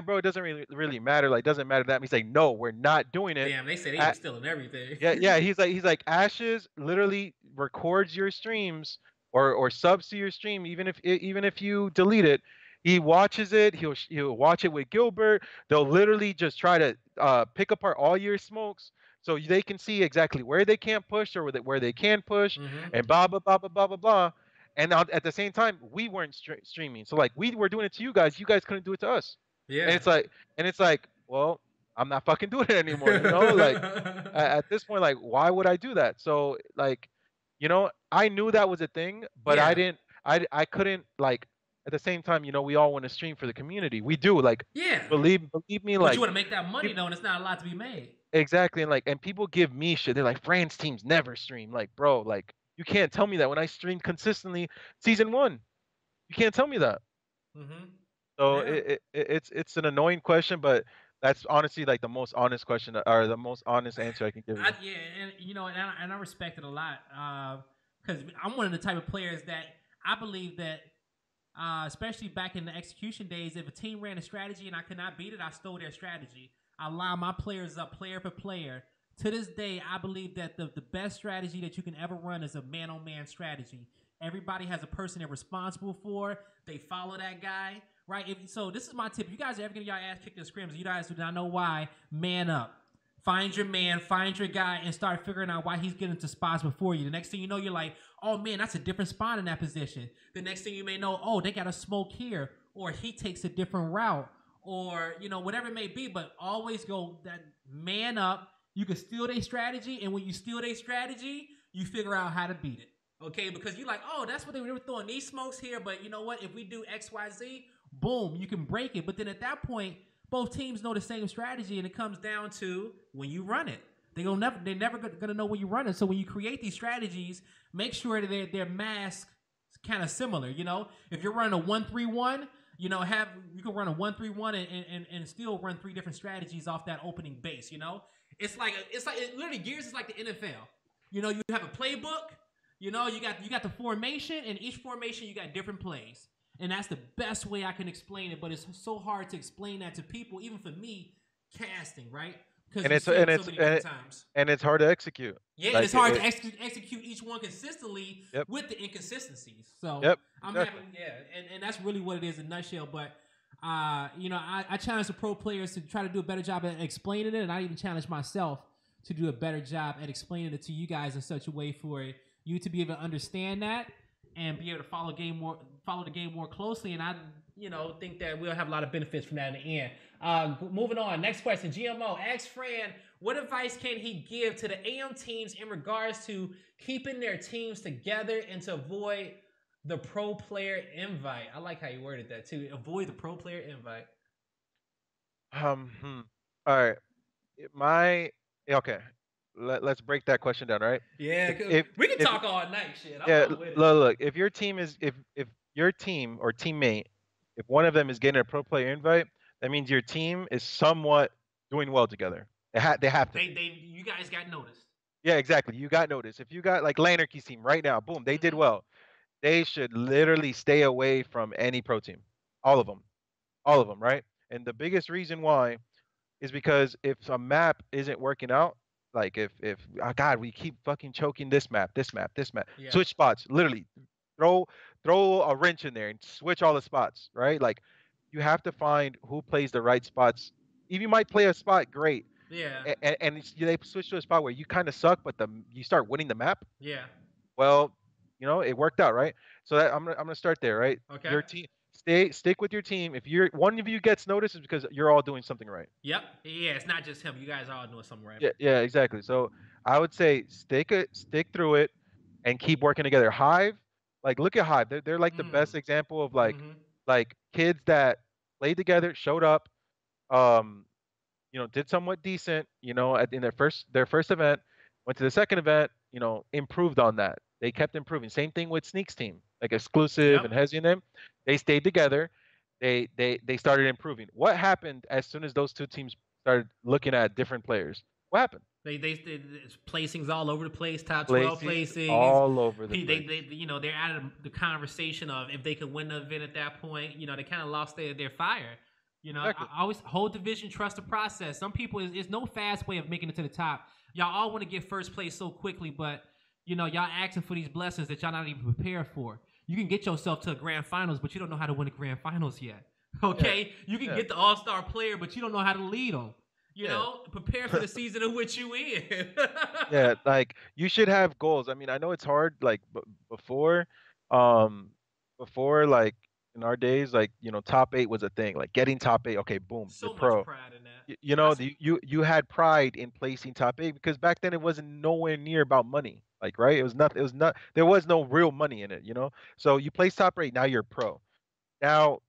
bro, it doesn't really matter. Like doesn't matter that. He's like, no, we're not doing it. Damn, they said they were stealing everything. Yeah. He's like Ashes literally records your streams or subs to your stream, even if you delete it. He watches it. He'll watch it with Gilbert. They'll literally just try to pick apart all your smokes so they can see exactly where they can't push or where they can push, Mm-hmm. and blah blah blah blah blah blah blah. And at the same time, we weren't streaming, so like we were doing it to you guys. You guys couldn't do it to us. And Yeah. it's like, well, I'm not fucking doing it anymore. Like at this point, like, why would I do that? So like, I knew that was a thing, but I Yeah. didn't, I couldn't like at the same time, we all want to stream for the community. We do, like, Yeah. believe me, But you like, want to make that money though, and it's not a lot to be made. exactly, and people give me shit. They're like, France teams never stream. Like, bro, like, you can't tell me that when I streamed consistently season one. You can't tell me that. Mm-hmm. So Yeah. it's an annoying question, but that's honestly like the most honest question or the most honest answer I can give you. Yeah, and and I respect it a lot because I'm one of the type of players that I believe that, especially back in the execution days, if a team ran a strategy and I could not beat it, I stole their strategy. I line my players up player for player. To this day, I believe that the best strategy that you can ever run is a man-on-man strategy. Everybody has a person they're responsible for. They follow that guy, right? So this is my tip. If you guys are ever getting your ass kicked in scrims, you guys do not know why, man up. Find your man, find your guy, and start figuring out why he's getting to spots before you. The next thing you know, you're like, oh man, that's a different spot in that position. The next thing you may know, oh, they got a smoke here, or he takes a different route, or whatever it may be. But always go that man up. You can steal their strategy, and when you steal their strategy, you figure out how to beat it. Okay, because you're like, oh, that's what they were throwing these smokes here, but you know what? If we do X, Y, Z, boom, you can break it. But then at that point, both teams know the same strategy, and it comes down to when you run it. They're never gonna know when you run it. So when you create these strategies, make sure that they're masked kind of similar. If you're running a 1-3-1, you can run a 1-3-1 and still run 3 different strategies off that opening base. It's like literally Gears is like the NFL. You have a playbook. You got the formation, and each formation you got different plays. And that's the best way I can explain it, but it's so hard to explain that to people, even for me, casting, right? And it's hard to execute. Yeah, and it's hard to execute each one consistently. Yep. With the inconsistencies. So yep, I'm exactly. happy, yeah, and that's really what it is in a nutshell. But I challenge the pro players to try to do a better job at explaining it, and I even challenge myself to do a better job at explaining it to you guys in such a way for you to be able to understand that and be able to follow the game more closely. And I think that we'll have a lot of benefits from that in the end. Moving on, next question. GMO asks Fran, what advice can he give to the AM teams in regards to keeping their teams together and to avoid The pro player invite. I like how you worded that too. Avoid the pro player invite. All right. My okay. Let's break that question down, right? Yeah, If we can if talk all night, shit. yeah, I'm with it. look, if your team is if your team or teammate, if one of them is getting a pro player invite, that means your team is somewhat doing well together. They have to be. You guys got noticed. Yeah, exactly. You got notice. If you got like Lanarky's team right now, boom, they did Mm-hmm. well. They should literally stay away from any pro team. All of them. All of them, right? And the biggest reason why is because if a map isn't working out, like if oh God, we keep fucking choking this map, Yeah. switch spots, literally throw throw a wrench in there and switch all the spots, right? Like you have to find who plays the right spots. If you might play a spot great, Yeah. and they switch to a spot where you kind of suck, but you start winning the map. Yeah. Well, it worked out, right? So I'm gonna start there, right? Okay. Your team, stick with your team. If one of you gets noticed, it's because you're all doing something right. Yep. Yeah, it's not just him. You guys are all doing something right. Yeah, yeah, exactly. So I would say stick through it and keep working together. Hive, like look at Hive. They're like the Mm. best example of Mm-hmm. like kids that played together, showed up, um, did somewhat decent, in their first event, went to the second event, improved on that. They kept improving. Same thing with Sneak's team, like Exclusive Yep. and Hezi and them. They stayed together. They started improving. What happened as soon as those two teams started looking at different players? What happened? They placings all over the place, top 12 Placings placings. all over the They place. they're out of the conversation of if they could win the event at that point. They kind of lost their fire. Exactly. I always hold division, trust the process. Some people is no fast way of making it to the top. Y'all all want to get first place so quickly, but y'all asking for these blessings that y'all not even prepared for. You can get yourself to a grand finals, but you don't know how to win a grand finals yet. Yeah. Okay, you can Yeah. get the all-star player, but you don't know how to lead them. Yeah. Prepare for the season in which you in. Yeah, like you should have goals. I mean, I know it's hard. Like before, um, before like in our days, like top eight was a thing. Like getting top eight. Okay, boom, you're So much pro. pride in that. You had pride in placing top eight because back then it wasn't nowhere near about money. Like right, it was not. It was not. There was no real money in it. So you place top eight. Now you're pro. Now,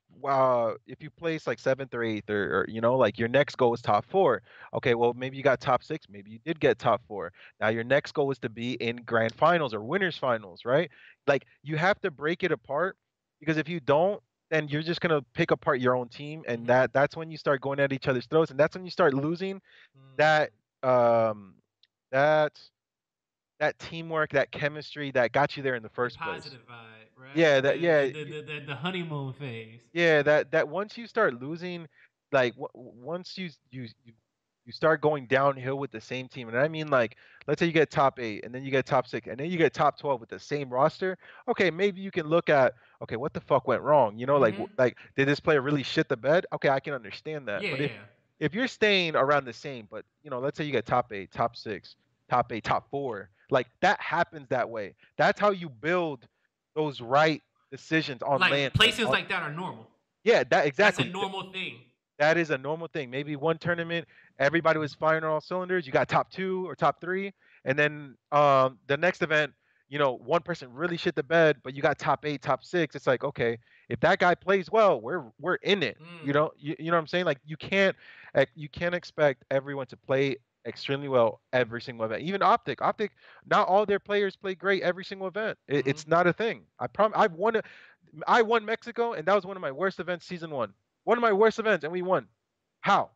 if you place like seventh or eighth, or like your next goal is top four. Okay, well maybe you got top six, maybe you did get top four. Now your next goal is to be in grand finals or winners finals, right? Like you have to break it apart because if you don't, then you're just gonna pick apart your own team, and Mm-hmm. that's when you start going at each other's throats, and that's when you start losing Mm. that um that that teamwork, that chemistry that got you there in the The first place. positive vibe, right? Yeah, that yeah, The honeymoon phase. yeah, that once you start losing, like once you start going downhill with the same team, and I mean like, let's say you get top eight, and then you get top six, and then you get top 12 with the same roster. Okay, maybe you can look at, okay, what the fuck went wrong? Like Mm-hmm. like did this player really shit the bed? Okay, I can understand that. Yeah, But if yeah. if you're staying around the same, but let's say you get top eight, top six, top eight, top four, like that happens that way. That's how you build those right decisions on land. Like places like that are normal. Yeah, that That's a exactly. normal thing. That is a normal thing. Maybe one tournament, everybody was firing on all cylinders. You got top two or top three, and then the next event, one person really shit the bed, but you got top eight, top six. It's like, okay, if that guy plays well, we're in it. Mm. You know what I'm saying? Like you can't expect everyone to play extremely well every single event. Even Optic, not all their players play great every single event. Mm-hmm. It's not a thing. I won Mexico, and that was one of my worst events season one. One of my worst events, and we won. How?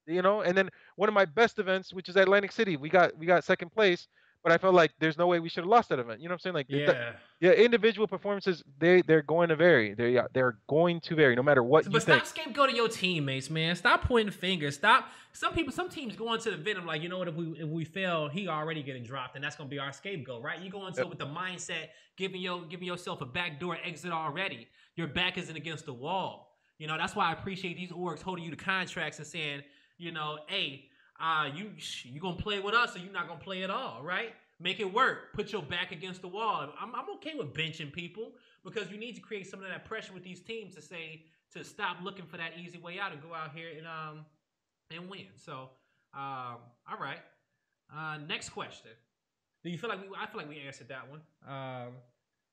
And then one of my best events, which is Atlantic City, we got second place, but I felt like there's no way we should have lost that event. You know what I'm saying? Like Yeah. yeah, individual performances, they're going to vary. They're going to vary no matter what you But stop think. scapegoating your teammates, man. Stop pointing fingers. Stop. Some teams go into the event. I'm like, you know what? If we fail, he already getting dropped, and that's gonna be our scapegoat, right? You go into Yep. it with the mindset, giving yourself a backdoor exit already. Your back isn't against the wall. That's why I appreciate these orgs holding you to contracts and saying, hey, you gonna play with us or you not gonna play at all, right? Make it work. Put your back against the wall. I'm okay with benching people because you need to create some of that pressure with these teams to stop looking for that easy way out and go out here and win. So, all right. Next question. Do you feel like I feel like we answered that one.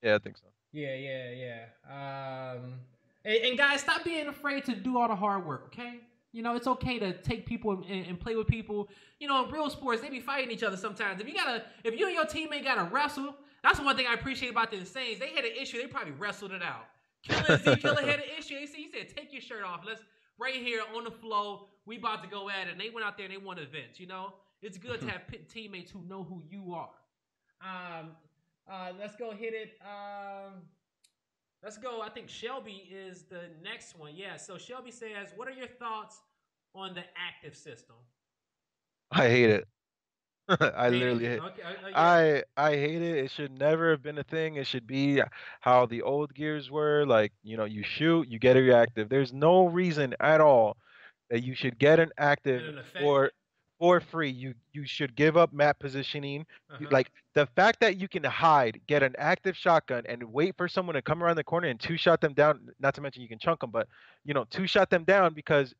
Yeah, I think so. Yeah. And guys, stop being afraid to do all the hard work. Okay, it's okay to take people and play with people. In real sports, they be fighting each other sometimes. If you and your teammate gotta wrestle, that's one thing I appreciate about the Insanes. They had an issue, they probably wrestled it out. Killer and Z Killer had an issue. He said, "Take your shirt off. Let's right here on the flow. We about to go at it." And they went out there and they won events. It's good to have teammates who know who you are. Um, let's go hit it. Let's go. I think Shelby is the next one. Yeah. So Shelby says, "What are your thoughts on the active system?" I hate it. I Hate literally it. hate. Okay. Yeah. I hate it. It should never have been a thing. It should be how the old gears were. Like, you shoot, you get a reactive. There's no reason at all that you should get an And active an effect. for free. You should give up map positioning. Uh-huh. Like the fact that you can hide, get an active shotgun, and wait for someone to come around the corner and two shot them down. Not to mention you can chunk them, but two shot them down because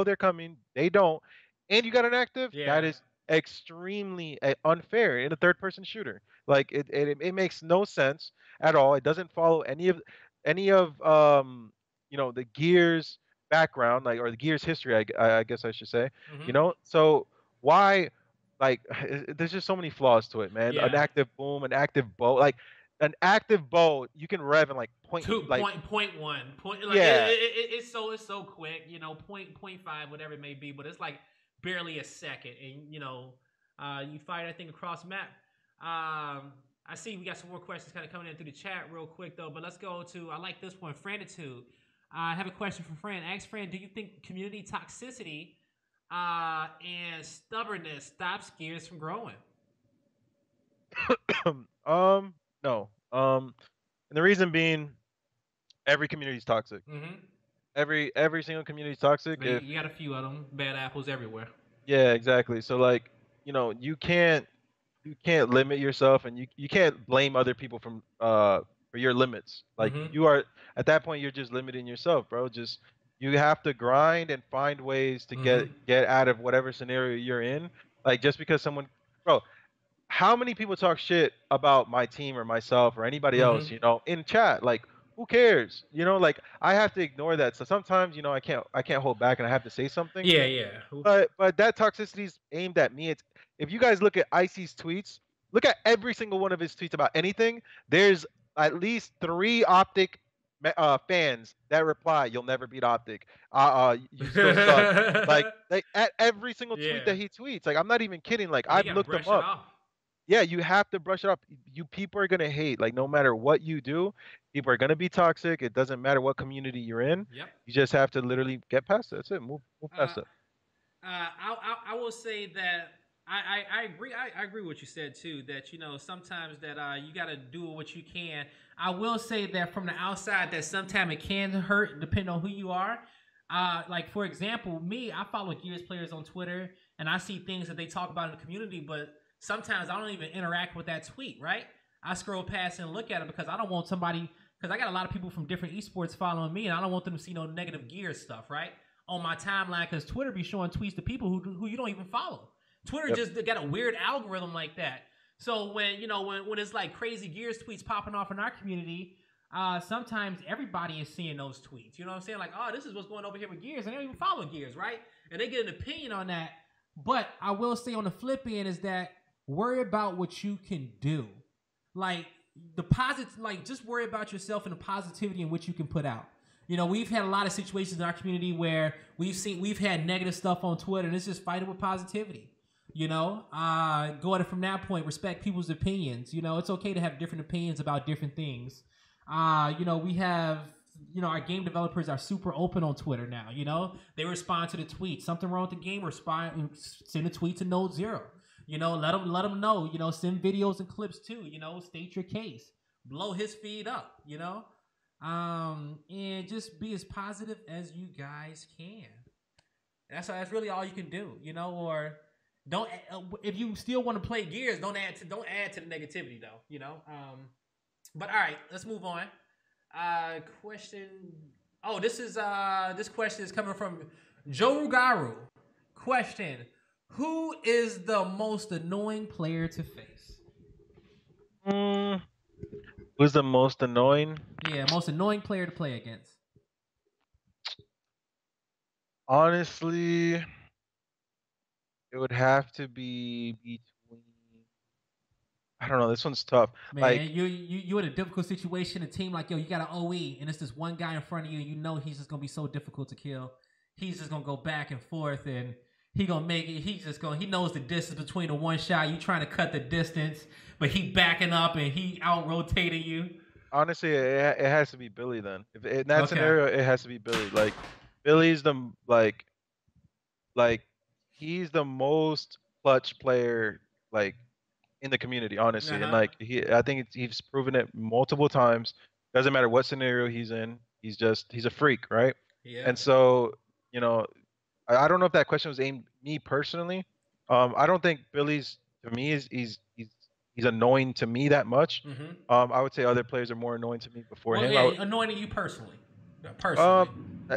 they're coming, they don't, and you got an active. That Yeah. is extremely unfair in a third person shooter. Like it makes no sense at all. It doesn't follow any of the gears background, like, or the gears history, I guess I should say. Mm-hmm. So why, like, there's just so many flaws to it, man. An Yeah. active boom, an active bow, like an active bow you can rev in like point, Two like, point one point, like yeah. it's so quick, point five, whatever it may be, but it's like barely a second, and you fight, I think, across map. I see we got some more questions kind of coming in through the chat real quick though, but let's go to, I like this one, Franitude. I have a question for Fran. Ask Fran, do you think community toxicity and stubbornness stops gears from growing? No. And the reason being, every community is toxic. Mm-hmm. Every single community is toxic. If You got a few of them, bad apples everywhere. Yeah, exactly. So, like, you can't limit yourself, and you can't blame other people for your limits. Like, Mm-hmm. you are, at that point, you're just limiting yourself, bro. Just, you have to grind and find ways to Mm-hmm. get out of whatever scenario you're in. Like, just because someone, bro, how many people talk shit about my team or myself or anybody Mm-hmm. else, in chat? Like, who cares? Like, I have to ignore that. So sometimes, I can't hold back and I have to say something. Yeah. But that toxicity is aimed at me. It's, if you guys look at Icy's tweets, look at every single one of his tweets about anything. There's at least 3 Optic fans that reply, "You'll never beat Optic. You still suck." Like at every single tweet Yeah. that he tweets. Like, I'm not even kidding. Like, And they I've got to looked them brush it up. off. Yeah, you have to brush it up. You people are gonna hate. Like, no matter what you do, people are gonna be toxic. It doesn't matter what community you're in. Yep. You just have to literally get past it. That's it. Move Uh, past it. I will say that I agree. I agree with what you said too. That sometimes that you got to do what you can. I will say that from the outside, that sometimes it can hurt depending on who you are. Like for example, me, I follow Gears players on Twitter, and I see things that they talk about in the community, but sometimes I don't even interact with that tweet. Right? I scroll past and look at it because I don't want somebody. Because I got a lot of people from different esports following me, and I don't want them to see no negative Gears stuff. Right? On my timeline, because Twitter be showing tweets to people who you don't even follow. Twitter Yep. just got a weird algorithm like that. So when it's like crazy Gears tweets popping off in our community, sometimes everybody is seeing those tweets. You know what I'm saying? Like, oh, this is what's going over here with Gears, and they don't even follow Gears, right? And they get an opinion on that. But I will say on the flip end is that worry about what you can do. Like the positive, like just worry about yourself and the positivity in which you can put out. We've had a lot of situations in our community where we've had negative stuff on Twitter, and it's just fighting with positivity. Go at it from that point. Respect people's opinions. It's okay to have different opinions about different things. We have, our game developers are super open on Twitter now. They respond to the tweet. Something wrong with the game, send a tweet to Node Zero. Let them know. Send videos and clips too. State your case. Blow his feed up. And just be as positive as you guys can. That's really all you can do, or don't. If you still want to play Gears, don't add to the negativity though, But all right, let's move on. Question. Oh, this question is coming from Joe Rugaru. Question: who is the most annoying player to face? Who's the most annoying? Yeah, most annoying player to play against. Honestly, it would have to be between. I don't know. This one's tough. Man, Like you in a difficult situation. A team like, yo, you got an OE, and it's this one guy in front of you, and you know he's just gonna be so difficult to kill. He's just gonna go back and forth, and he gonna make it. He knows the distance between the one shot. You trying to cut the distance, but he backing up and he out rotating you. honestly, it has to be Billy then. If in that Okay. scenario, it has to be Billy. Like Billy's the like he's the most clutch player like in the community, Uh honestly. And huh. like I think he's proven it multiple times. Doesn't matter what scenario he's in, he's a freak, right? Yeah. And so, you know, I don't know if that question was aimed at me personally. I don't think Billy's to me is he's annoying to me that much. Mm-hmm. I would say other players are more annoying to me before Well, him. yeah, anointing you personally. Um, Personally.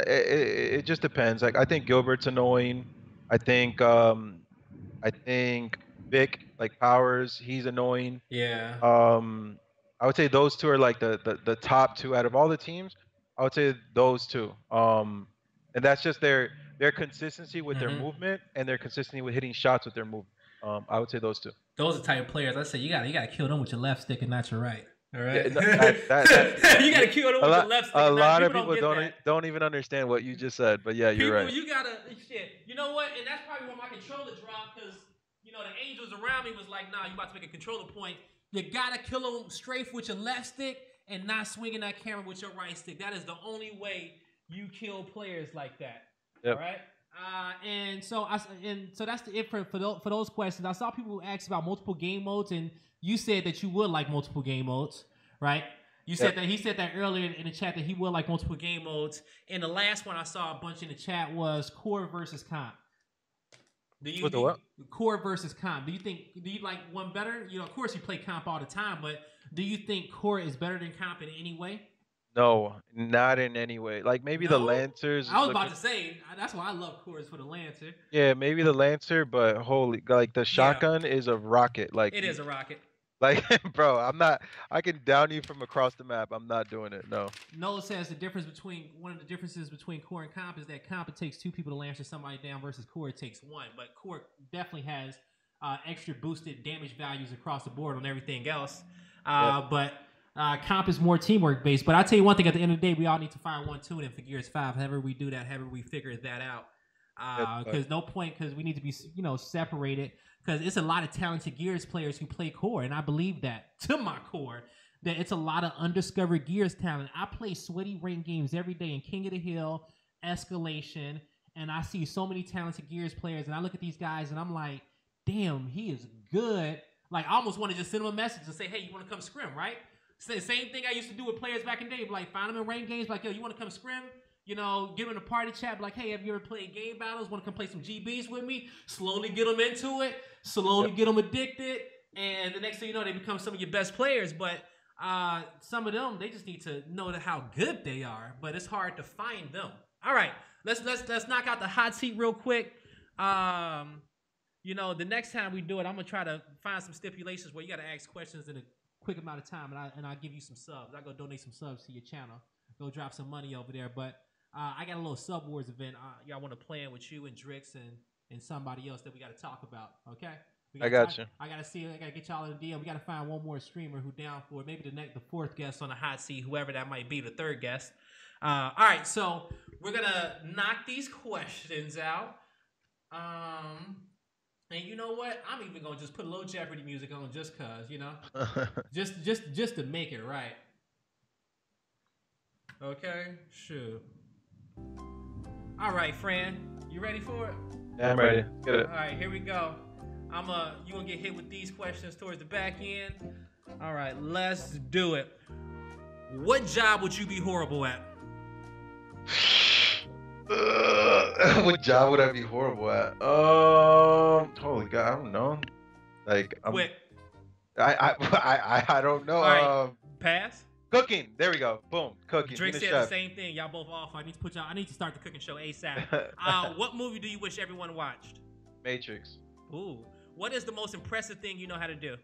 it just depends. Like I think Gilbert's annoying. I think I think Vic like Powers, he's annoying. Yeah. Um, I would say those two are like the top two out of all the teams. I would say those two. And that's just their consistency with their Mm-hmm. movement and their consistency with hitting shots with their movement. I would say those two. Those are the type of players I say you gotta kill them with your left stick and not your right. All right. Yeah, no, that You gotta kill them a with your lot left stick a and not. lot of People don't people get that. don't even understand what you just said. But yeah, you're People, right. you gotta shit. You know what? And that's probably why my controller dropped because the angels around me was like, nah, you about to make a controller point. You gotta kill them straight with your left stick and not swinging that camera with your right stick. That is the only way you kill players like that. All Yep. right. And so that's it for those questions. I saw people ask about multiple game modes, and you said that you would like multiple game modes, right? You said Yep. that he said that earlier in the chat that he would like multiple game modes. And the last one I saw a bunch in the chat was core versus comp. With the what? Core versus comp? Do you like one better? Of course you play comp all the time, but do you think core is better than comp in any way? No, not in any way. Like maybe the No, Lancers I was about looking. to say that's why I love cores for the Lancer. Yeah, maybe the Lancer, but holy, like the Yeah, shotgun is a rocket. Like it is a rocket. like, bro, I'm not. I can down you from across the map. I'm not doing it. No. Noah says one of the differences between core and comp is that comp it takes two people to lance somebody down versus core it takes one. But core definitely has extra boosted damage values across the board on everything else. Yep. But comp is more teamwork based. But I'll tell you one thing: at the end of the day, we all need to find one tuning for Gears 5. However we do that, however we figure that out. Because no point, because we need to be separated. Because it's a lot of talented Gears players who play core, and I believe that to my core. That it's a lot of undiscovered Gears talent. I play sweaty rank games every day in King of the Hill, Escalation, and I see so many talented Gears players, and I look at these guys, and I'm like, damn, he is good. Like, I almost want to just send him a message and say, hey, you want to come scrim, right? Same thing I used to do with players back in the day. Like, find them in rank games, like, yo, you want to come scrim? Get them in a party chat, like, hey, have you ever played game battles? Want to come play some GBs with me? Slowly get them into it, slowly get them addicted, and the next thing you know, they become some of your best players, but some of them they just need to know how good they are, but it's hard to find them. All right, let's knock out the hot seat real quick. The next time we do it, I'm gonna try to find some stipulations where you got to ask questions in a quick amount of time, and I'll give you some subs. I go donate some subs to your channel. Go drop some money over there. But I got a little sub wars event. Y'all want to play in with you and Drix and somebody else that we got to talk about. Okay. I got you. I gotta get y'all in the DM. We gotta find one more streamer who down for it. Maybe the fourth guest on the hot seat, whoever that might be, the third guest. All right, so we're gonna knock these questions out. And you know what? I'm even gonna just put a little Jeopardy music on just cause, just to make it right. Okay, shoot. All right, Fran, you ready for it? Yeah, I'm ready. Get it. All right, here we go. You gonna get hit with these questions towards the back end. All right, let's do it. What job would you be horrible at? What job would I be horrible at? Holy God, I don't know. Like, Quick. I don't know. All right, pass. Cooking. There we go. Boom. Cooking. Drake said the same thing. Y'all both off. I need to start the cooking show ASAP. What movie do you wish everyone watched? Matrix. Ooh. What is the most impressive thing you know how to do?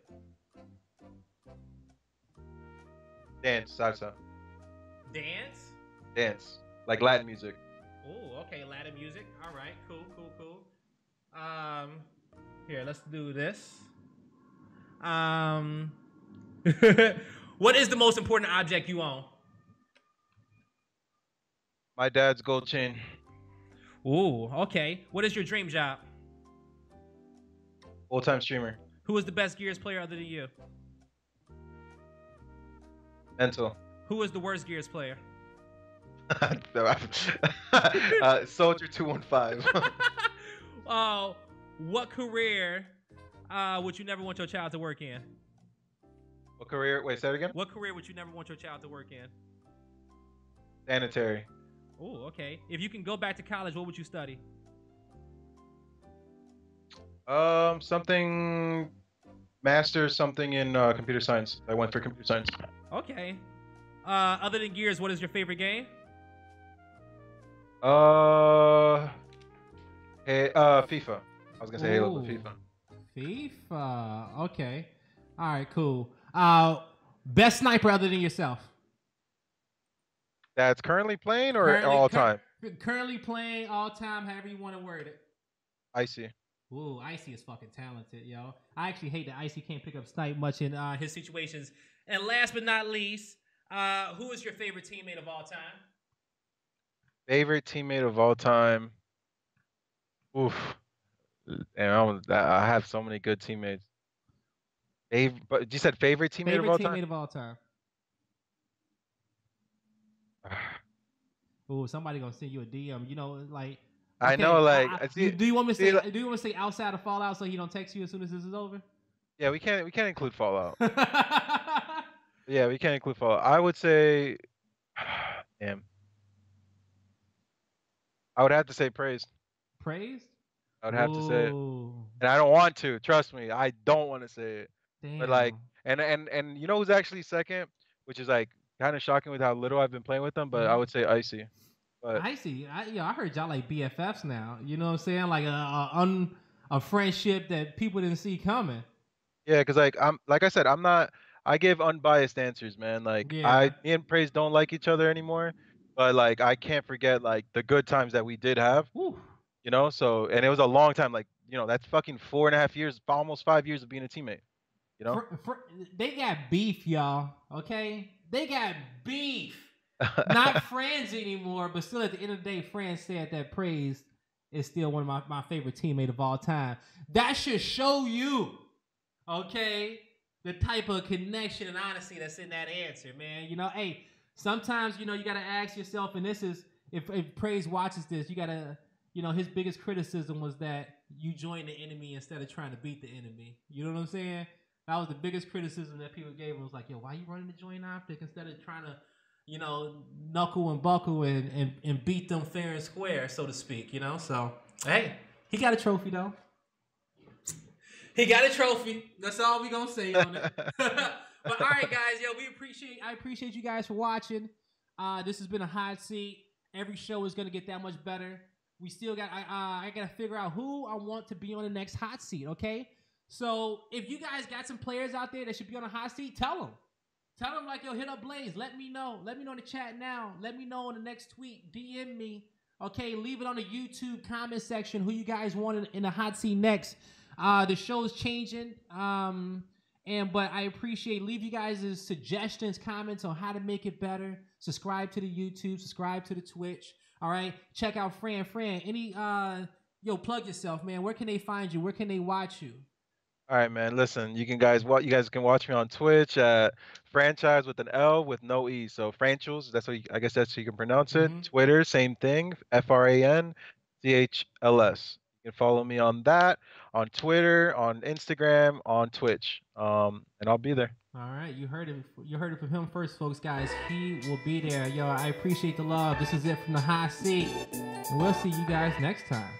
Dance, salsa. Dance? Dance. Like Latin music. Oh, okay, Latin music. All right, cool, cool, cool. Here, let's do this. What is the most important object you own? My dad's gold chain. Ooh, okay. What is your dream job? Full-time streamer. Who is the best Gears player other than you? Mental. Who is the worst Gears player? Soldier 215. What career would you never want your child to work in? What career? Wait, say it again. What career would you never want your child to work in? Sanitary. Oh, okay. If you can go back to college, what would you study? Something master's something in computer science. I went for computer science. Okay. Other than Gears, what is your favorite game? FIFA. I was gonna say Halo, but FIFA. FIFA. Okay. All right. Cool. Best sniper other than yourself? That's currently playing or all time? Currently playing, all time, however you want to word it. Icy. Ooh, Icy is fucking talented, yo. I actually hate that Icy can't pick up snipe much in his situations. And last but not least, who is your favorite teammate of all time? Favorite teammate of all time? Oof. And I have so many good teammates. But you said favorite teammate of all time? Favorite teammate of all time. Ooh, somebody gonna send you a DM. You know, like. Okay, I know, like. Do you want me to say? Do you want to say outside of Fallout so he don't text you as soon as this is over? Yeah, we can't include Fallout. Yeah, we can't include Fallout. I would say, damn. I would have to say praise. Praise? I would have to say it. And I don't want to. Trust me, I don't want to say it. Damn. But like, and you know who's actually second, which is like kind of shocking with how little I've been playing with them. But I would say Icy. But Icy, I heard y'all like BFFs now. You know what I'm saying? Like a friendship that people didn't see coming. Yeah, because like I said, I give unbiased answers, man. Like me and Praise don't like each other anymore, but like I can't forget like the good times that we did have. Woo. You know, so and it was a long time. Like that's fucking 4.5 years, almost 5 years of being a teammate. You know, they got beef, y'all. Okay, they got beef. Not friends anymore, but still at the end of the day, friends said that Praise is still one of my favorite teammate of all time. That should show you, okay, the type of connection and honesty that's in that answer, man. You know, hey, sometimes, you got to ask yourself, and this is, if Praise watches this, you got to, his biggest criticism was that you joined the enemy instead of trying to beat the enemy. You know what I'm saying? That was the biggest criticism that people gave him, was like, yo, why you running to join Optic instead of trying to, knuckle and buckle and beat them fair and square, so to speak, So, hey, he got a trophy, though. He got a trophy. That's all we gonna say on it. But all right, guys, I appreciate you guys for watching. This has been a hot seat. Every show is gonna get that much better. We still got I gotta figure out who I want to be on the next hot seat. Okay, so if you guys got some players out there that should be on a hot seat, tell them. Tell them, like, yo, hit up Blaze. Let me know. Let me know in the chat now. Let me know in the next tweet. DM me. Okay, leave it on the YouTube comment section who you guys want in the hot seat next. The show's changing. But I appreciate, leave you guys' suggestions, comments on how to make it better. Subscribe to the YouTube. Subscribe to the Twitch. All right. Check out Fran. Any, plug yourself, man. Where can they find you? Where can they watch you? All right, man. Listen, you guys can watch me on Twitch at Franchise with an L with no E. So Franchis, I guess that's how you can pronounce it. Twitter, same thing. FRANCHLS. You can follow me on that, on Twitter, on Instagram, on Twitch. And I'll be there. All right, you heard it. You heard it from him first, folks, guys. He will be there. Yo, I appreciate the love. This is it from the hot seat. And we'll see you guys next time.